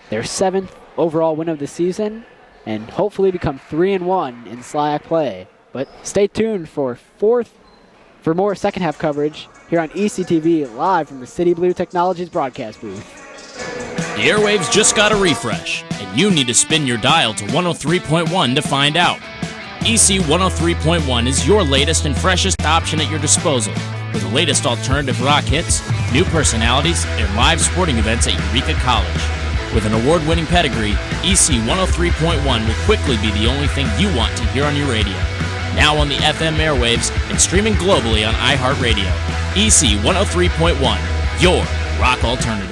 their 7th overall win of the season and hopefully become 3-1 in SLIAC play. But stay tuned for more second half coverage here on ECTV live from the City Blue Technologies broadcast booth. The airwaves just got a refresh, and you need to spin your dial to 103.1 to find out. EC 103.1 is your latest and freshest option at your disposal, with the latest alternative rock hits, new personalities, and live sporting events at Eureka College. With an award-winning pedigree, EC 103.1 will quickly be the only thing you want to hear on your radio. Now on the FM airwaves and streaming globally on iHeartRadio. EC 103.1, your rock alternative.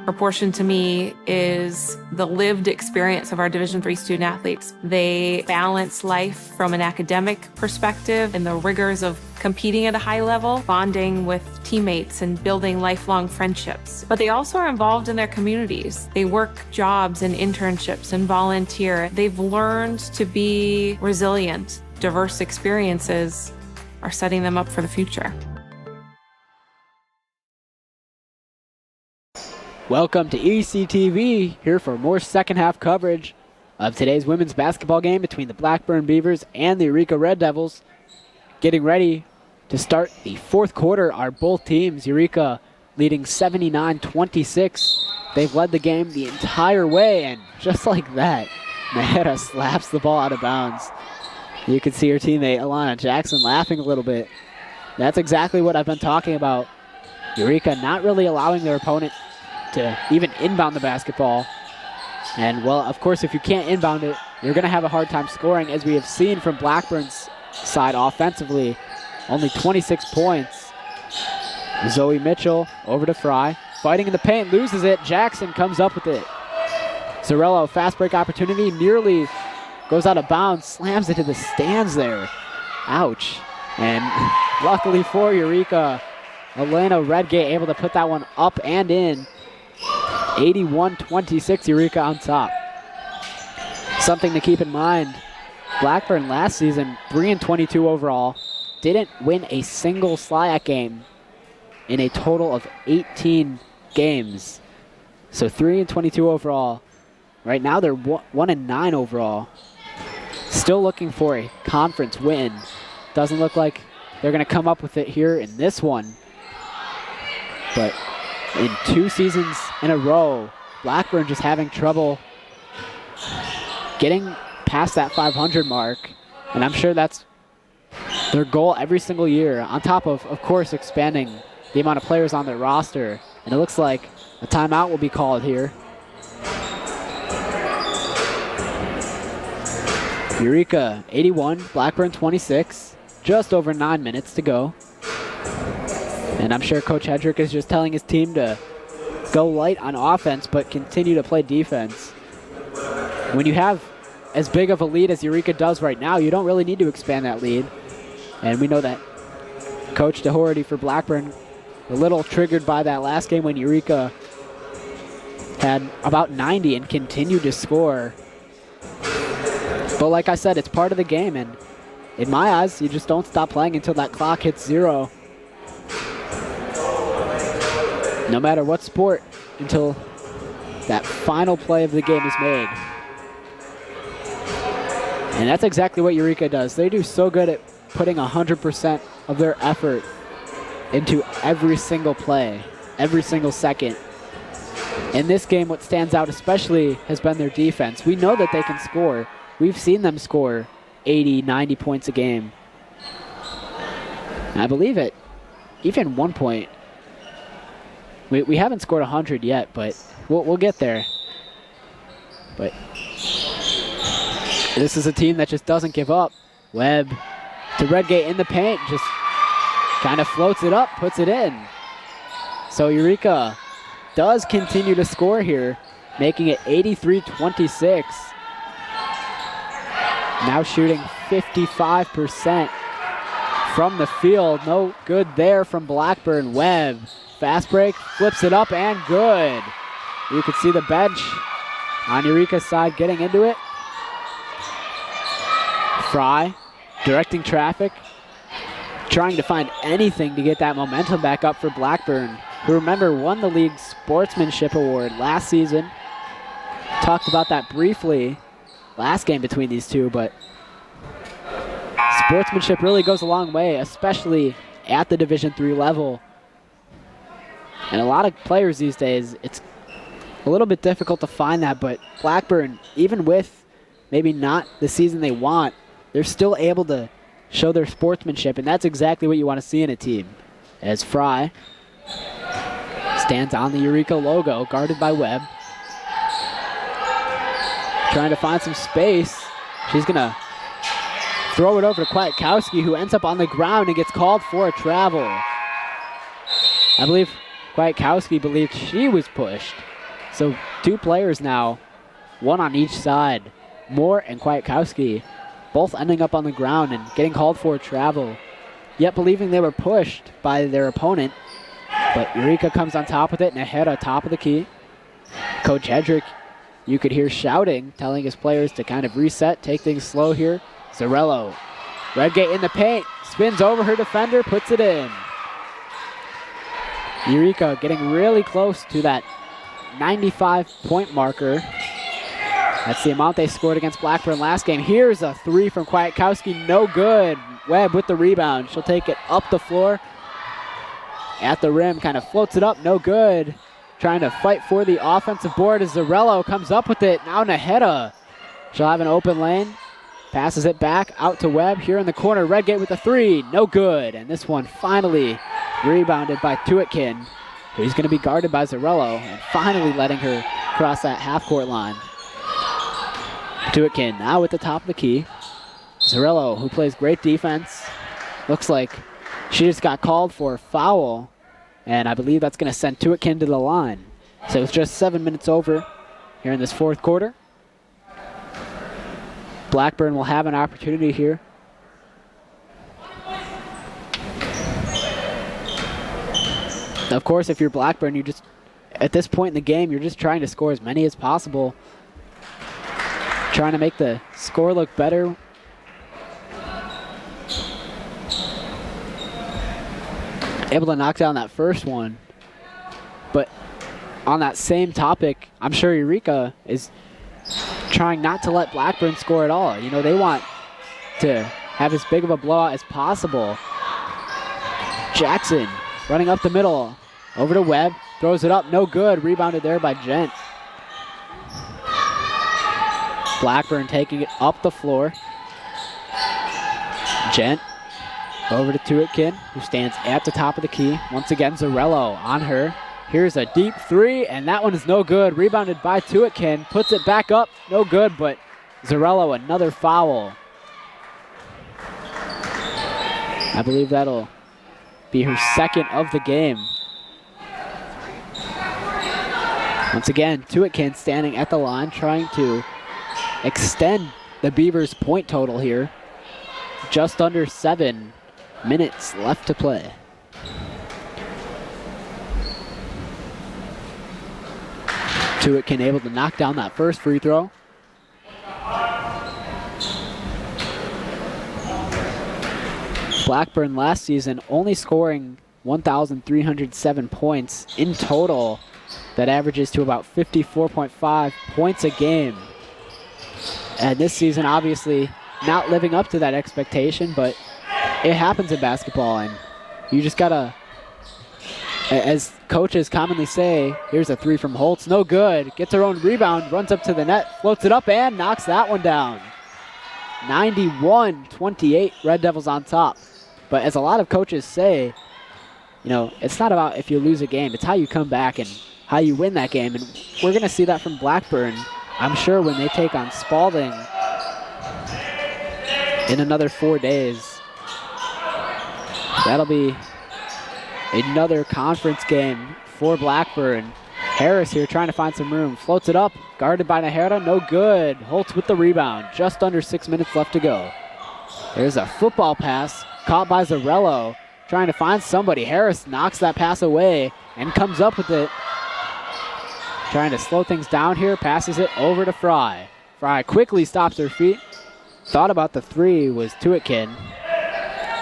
Proportion to me is the lived experience of our Division III student athletes. They balance life from an academic perspective and the rigors of competing at a high level, bonding with teammates and building lifelong friendships. But they also are involved in their communities. They work jobs and internships and volunteer. They've learned to be resilient. Diverse experiences are setting them up for the future. Welcome to ECTV, here for more second half coverage of today's women's basketball game between the Blackburn Beavers and the Eureka Red Devils. Getting ready to start the fourth quarter are both teams. Eureka leading 79-26. They've led the game the entire way, and just like that, Najera slaps the ball out of bounds. You can see her teammate Alana Jackson laughing a little bit. That's exactly what I've been talking about. Eureka not really allowing their opponent to even inbound the basketball. And, well, of course, if you can't inbound it, you're going to have a hard time scoring, as we have seen from Blackburn's side offensively. Only 26 points. Zoe Mitchell over to Fry. Fighting in the paint, loses it. Jackson comes up with it. Zarello, fast break opportunity, nearly goes out of bounds, slams it to the stands there. Ouch. And luckily for Eureka, Elena Redgate able to put that one up and in. 81-26, Eureka on top. Something to keep in mind, Blackburn last season, 3-22 overall, didn't win a single SLIAC game in a total of 18 games. So 3-22 overall. Right now they're 1-9 overall. Still looking for a conference win. Doesn't look like they're going to come up with it here in this one. But in 2 seasons in a row, Blackburn just having trouble getting past that 500 mark. And I'm sure that's their goal every single year, on top of course, expanding the amount of players on their roster. And it looks like a timeout will be called here. Eureka 81, Blackburn 26. Just over 9 minutes to go. And I'm sure Coach Hedrick is just telling his team to go light on offense, but continue to play defense. When you have as big of a lead as Eureka does right now, you don't really need to expand that lead. And we know that Coach Doherty for Blackburn, a little triggered by that last game when Eureka had about 90 and continued to score. But like I said, it's part of the game, and in my eyes, you just don't stop playing until that clock hits 0. No matter what sport, until that final play of the game is made. And that's exactly what Eureka does. They do so good at putting 100% of their effort into every single play, every single second. In this game, what stands out especially has been their defense. We know that they can score. We've seen them score 80, 90 points a game. And I believe it, even 1 point. We haven't scored 100 yet, but we'll get there. But this is a team that just doesn't give up. Webb to Redgate in the paint, just kind of floats it up, puts it in. So Eureka does continue to score here, making it 83-26. Now shooting 55% from the field. No good there from Blackburn. Webb, fast break, flips it up and good. You can see the bench on Eureka's side getting into it. Fry directing traffic, trying to find anything to get that momentum back up for Blackburn, who, remember, won the league sportsmanship award last season. Talked about that briefly last game between these two, but sportsmanship really goes a long way, especially at the Division III level. And a lot of players these days, it's a little bit difficult to find that, but Blackburn, even with maybe not the season they want, they're still able to show their sportsmanship, and that's exactly what you want to see in a team. As Fry stands on the Eureka logo, guarded by Webb. Trying to find some space. She's going to throw it over to Kwiatkowski, who ends up on the ground and gets called for a travel. I believe Kwiatkowski believed she was pushed. So 2 players now, 1 on each side. Moore and Kwiatkowski both ending up on the ground and getting called for a travel, yet believing they were pushed by their opponent. But Eureka comes on top with it and ahead on top of the key. Coach Hedrick, you could hear shouting, telling his players to kind of reset, take things slow here. Zarello, Redgate in the paint, spins over her defender, puts it in. Eureka getting really close to that 95-point marker. That's the amount they scored against Blackburn last game. Here's a 3 from Kwiatkowski, no good. Webb with the rebound. She'll take it up the floor at the rim, kind of floats it up, no good. Trying to fight for the offensive board as Zarello comes up with it. Now Naheda. She'll have an open lane. Passes it back out to Webb here in the corner. Redgate with the 3, no good. And this one finally rebounded by Tuitkin, who's going to be guarded by Zarello, and finally letting her cross that half-court line. Tuitkin now at the top of the key. Zarello, who plays great defense. Looks like she just got called for a foul, and I believe that's going to send Tuitkin to the line. So it's just 7 minutes over here in this fourth quarter. Blackburn will have an opportunity here. Of course, if you're Blackburn, you just, at this point in the game, you're just trying to score as many as possible. Trying to make the score look better. Able to knock down that first one. But on that same topic, I'm sure Eureka is trying not to let Blackburn score at all. You know, they want to have as big of a blowout as possible. Jackson running up the middle. Over to Webb. Throws it up. No good. Rebounded there by Gent. Blackburn taking it up the floor. Gent over to Tuitkin, who stands at the top of the key. Once again, Zarello on her. Here's a deep three, and that one is no good. Rebounded by Tuitkin. Puts it back up. No good, but Zarello, another foul. I believe that'll be her second of the game. Once again, Tuitkin standing at the line, trying to extend the Beavers' point total here. Just under 7 minutes left to play. Tuitkin able to knock down that first free throw. Blackburn last season only scoring 1,307 points in total. That averages to about 54.5 points a game. And this season, obviously, not living up to that expectation, but it happens in basketball, and you just gotta, as coaches commonly say, here's a three from Holtz, no good, gets her own rebound, runs up to the net, floats it up, and knocks that one down. 91-28, Red Devils on top. But as a lot of coaches say, you know, it's not about if you lose a game, it's how you come back and how you win that game, and we're going to see that from Blackburn, I'm sure, when they take on Spalding in another 4 days. That'll be another conference game for Blackburn. Harris here trying to find some room, floats it up, guarded by Najera, no good. Holtz with the rebound, just under 6 minutes left to go. There's a football pass caught by Zarello, trying to find somebody. Harris knocks that pass away and comes up with it. Trying to slow things down here, passes it over to Fry. Fry quickly stops her feet. Thought about the three, was Tuitkin.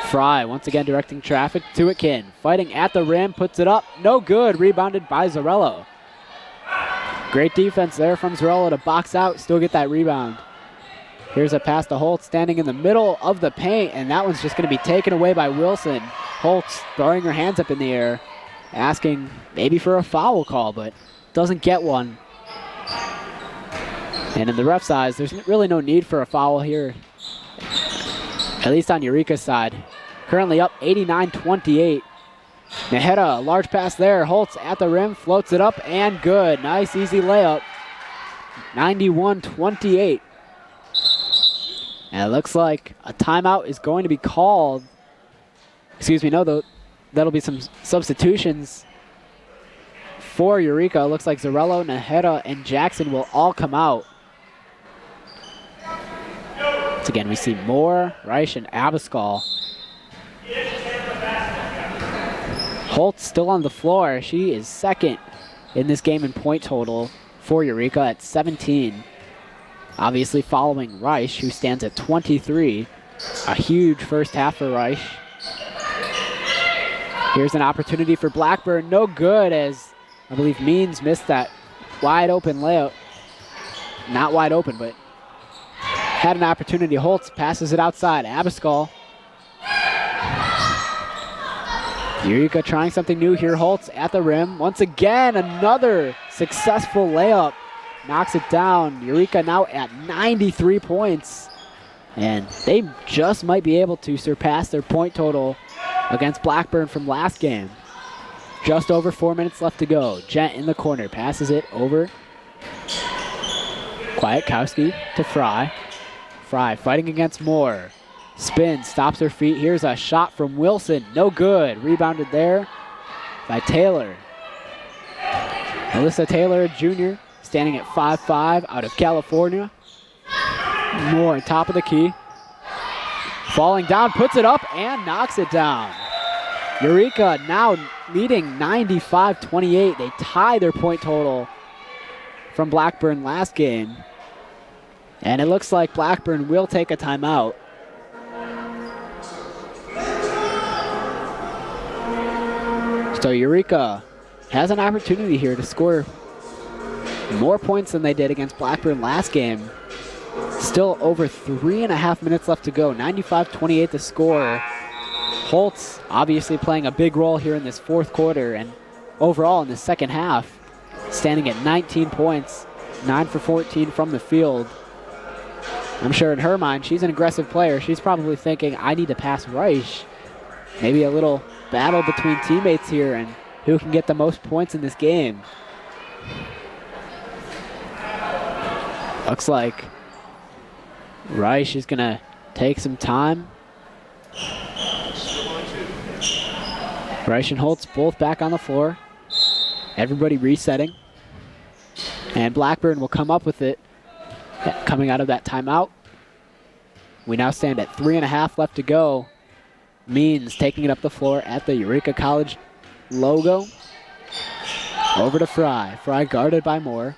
Fry once again directing traffic. Tuitkin fighting at the rim, puts it up, no good. Rebounded by Zarello. Great defense there from Zarello to box out, still get that rebound. Here's a pass to Holtz standing in the middle of the paint, and that one's just going to be taken away by Wilson. Holtz throwing her hands up in the air, asking maybe for a foul call, but doesn't get one. And in the ref's eyes, there's really no need for a foul here, at least on Eureka's side. Currently up 89-28. Najera, a large pass there. Holtz at the rim, floats it up, and good. Nice, easy layup. 91-28. And it looks like a timeout is going to be called. Excuse me, no, that'll be some substitutions for Eureka. It looks like Zarello, Najera, and Jackson will all come out. Once again, we see Moore, Reich, and Abascal. Holtz still on the floor. She is second in this game in point total for Eureka at 17. Obviously following Reich, who stands at 23. A huge first half for Reich. Here's an opportunity for Blackburn. No good, as I believe Means missed that wide open layup. Not wide open, but had an opportunity. Holtz passes it outside. Abascal. Eureka trying something new here. Holtz at the rim. Once again, another successful layup. Knocks it down. Eureka now at 93 points. And they just might be able to surpass their point total against Blackburn from last game. Just over 4 minutes left to go. Gent in the corner. Passes it over. Kwiatkowski to Fry. Fry fighting against Moore. Spins, stops her feet. Here's a shot from Wilson. No good. Rebounded there by Taylor. Alyssa Taylor, junior, standing at 5'5", out of California. Moore on top of the key. Falling down, puts it up, and knocks it down. Eureka now leading 95-28. They tie their point total from Blackburn last game. And it looks like Blackburn will take a timeout. So Eureka has an opportunity here to score more points than they did against Blackburn last game. Still over 3.5 minutes left to go. 95-28 the score. Holtz obviously playing a big role here in this fourth quarter and overall in the second half, standing at 19 points, 9 for 14 from the field. I'm sure in her mind, she's an aggressive player. She's probably thinking, I need to pass Reich. Maybe a little battle between teammates here and who can get the most points in this game. Looks like Reich is going to take some time. Reich and Holtz both back on the floor. Everybody resetting. And Blackburn will come up with it coming out of that timeout. We now stand at 3.5 left to go. Means taking it up the floor at the Eureka College logo. Over to Fry. Fry guarded by Moore.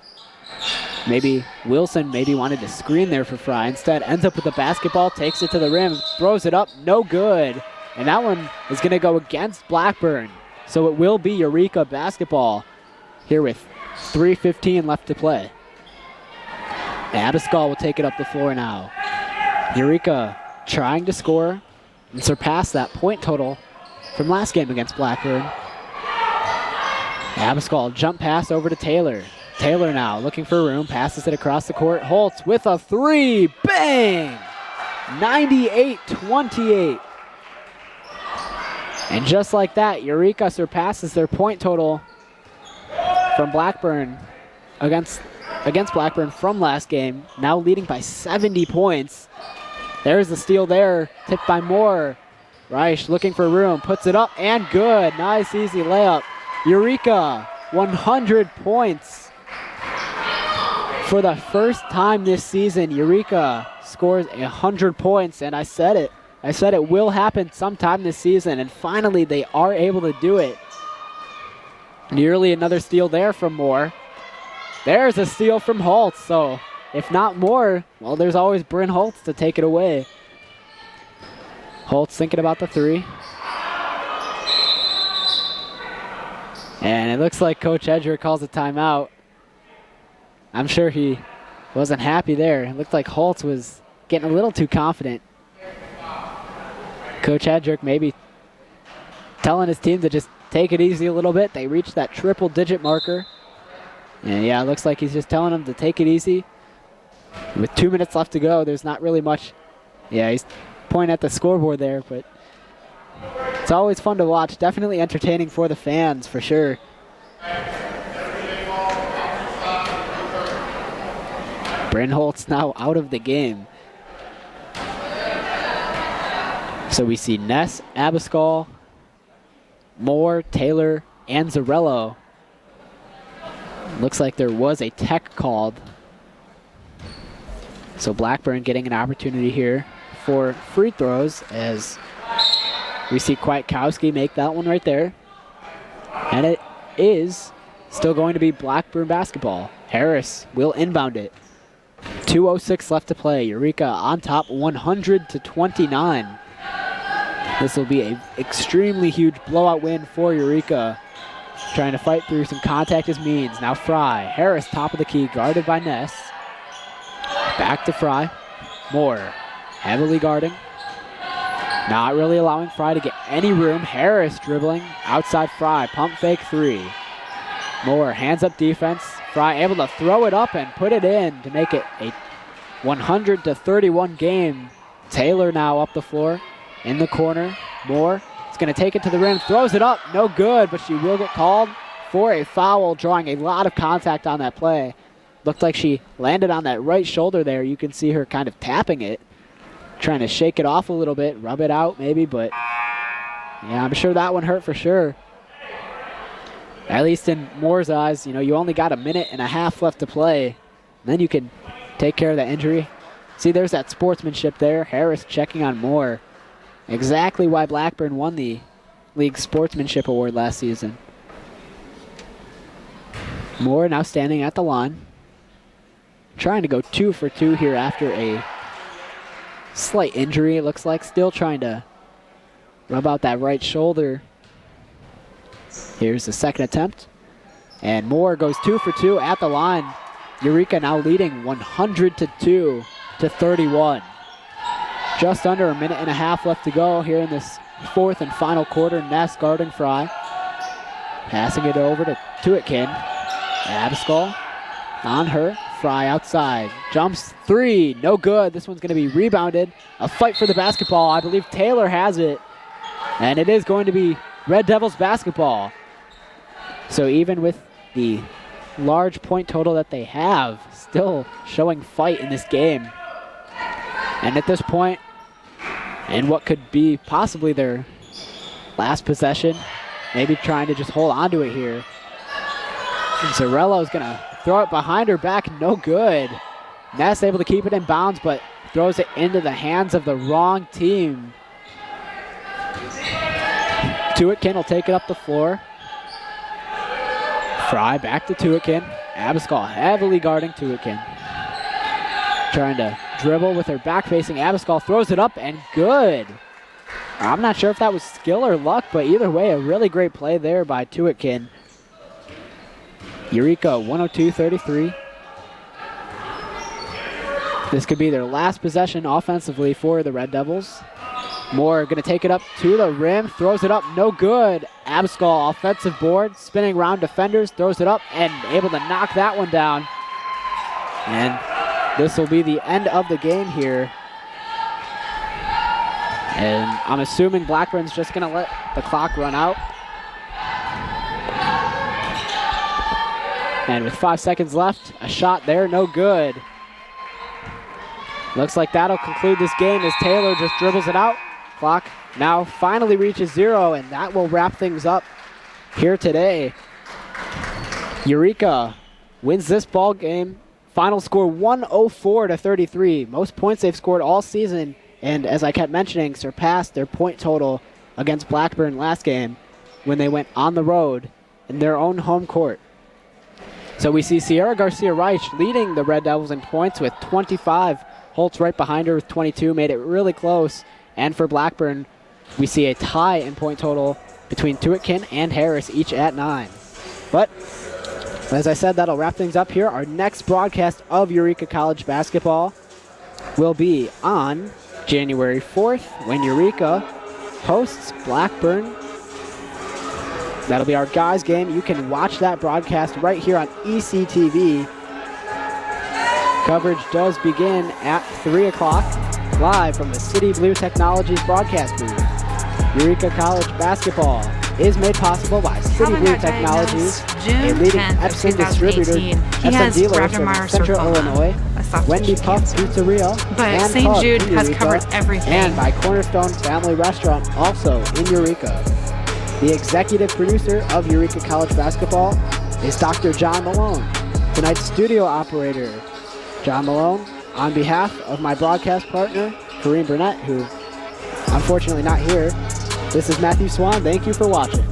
Maybe Wilson wanted to screen there for Fry. Instead ends up with the basketball, takes it to the rim, throws it up, no good. And that one is going to go against Blackburn. So it will be Eureka basketball here with 3:15 left to play. Abascal will take it up the floor now. Eureka trying to score and surpass that point total from last game against Blackburn. Abascal jump pass over to Taylor. Taylor now looking for room, passes it across the court. Holtz with a three, bang! 98-28. And just like that, Eureka surpasses their point total from Blackburn against Blackburn from last game, now leading by 70 points. There's the steal there, tipped by Moore. Reich looking for room, puts it up, and good. Nice, easy layup. Eureka, 100 points. For the first time this season, Eureka scores 100 points, and I said it. I said it will happen sometime this season, and finally they are able to do it. Nearly another steal there from Moore. There's a steal from Holtz, so if not Moore, well, there's always Bryn Holtz to take it away. Holtz thinking about the three. And it looks like Coach Edger calls a timeout. I'm sure he wasn't happy there. It looked like Holtz was getting a little too confident. Coach Hedrick maybe telling his team to just take it easy a little bit. They reached that triple-digit marker. And yeah, it looks like he's just telling them to take it easy. With 2 minutes left to go, there's not really much. Yeah, he's pointing at the scoreboard there, but it's always fun to watch. Definitely entertaining for the fans, for sure. Bryn Holtz now out of the game. So we see Ness, Abascal, Moore, Taylor, and Zarello. Looks like there was a tech called. So Blackburn getting an opportunity here for free throws as we see Kwiatkowski make that one right there. And it is still going to be Blackburn basketball. Harris will inbound it. 2:06 left to play. Eureka on top 100-29. This will be an extremely huge blowout win for Eureka. Trying to fight through some contact as means. Now Fry. Harris top of the key, guarded by Ness. Back to Fry. Moore heavily guarding. Not really allowing Fry to get any room. Harris dribbling outside Fry. Pump fake three. Moore hands up defense. Fry able to throw it up and put it in to make it a 100-31 game. Taylor now up the floor in the corner. Moore is going to take it to the rim. Throws it up. No good, but she will get called for a foul, drawing a lot of contact on that play. Looked like she landed on that right shoulder there. You can see her kind of tapping it, trying to shake it off a little bit, rub it out maybe, but yeah, I'm sure that one hurt for sure. At least in Moore's eyes, you only got a minute and a half left to play. Then you can take care of that injury. See, there's that sportsmanship there. Harris checking on Moore. Exactly why Blackburn won the league sportsmanship award last season. Moore now standing at the line. Trying to go 2 for 2 here after a slight injury, it looks like. Still trying to rub out that right shoulder. Here's the second attempt. And Moore goes 2 for 2 at the line. Eureka now leading 102 to 31. Just under a minute and a half left to go here in this fourth and final quarter. Ness guarding Fry. Passing it over to Tuitkin. Abascal on her. Fry outside. Jumps 3. No good. This one's going to be rebounded. A fight for the basketball. I believe Taylor has it. And it is going to be Red Devils basketball. So even with the large point total that they have, still showing fight in this game. And at this point, in what could be possibly their last possession, maybe trying to just hold on to it here. And Zarello's going to throw it behind her back, no good. Ness able to keep it in bounds, but throws it into the hands of the wrong team. Tuitkin will take it up the floor. Fry back to Tuitkin. Abascal heavily guarding Tuitkin. Trying to dribble with her back facing. Abascal throws it up and good. I'm not sure if that was skill or luck, but either way, a really great play there by Tuitkin. Eureka 102-33. This could be their last possession offensively for the Red Devils. Moore going to take it up to the rim, throws it up, no good. Abascal offensive board, spinning around defenders, throws it up and able to knock that one down. And this will be the end of the game here. And I'm assuming Blackburn's just going to let the clock run out. And with 5 seconds left, a shot there, no good. Looks like that'll conclude this game as Taylor just dribbles it out. Clock now finally reaches 0, and that will wrap things up here today. Eureka wins this ball game. Final score 104-33. Most points they've scored all season, and as I kept mentioning, surpassed their point total against Blackburn last game when they went on the road in their own home court. So we see Sierra Garcia-Reich leading the Red Devils in points with 25. Holtz right behind her with 22, made it really close. And for Blackburn, we see a tie in point total between Tuitkin and Harris, each at 9. But, as I said, that'll wrap things up here. Our next broadcast of Eureka College basketball will be on January 4th when Eureka hosts Blackburn. That'll be our guys game. You can watch that broadcast right here on ECTV. Coverage does begin at 3 o'clock, live from the City Blue Technologies broadcast booth. Eureka College basketball is made possible by City Blue Technologies, a leading Epson distributor, Epson dealer from Central Illinois, Wendy Puff Pizzeria, but St. Jude has covered everything. And by Cornerstone Family Restaurant, also in Eureka. The executive producer of Eureka College basketball is Dr. John Malone. Tonight's studio operator, John Malone. On behalf of my broadcast partner, Kareem Burnett, who unfortunately not here, this is Matthew Swan. Thank you for watching.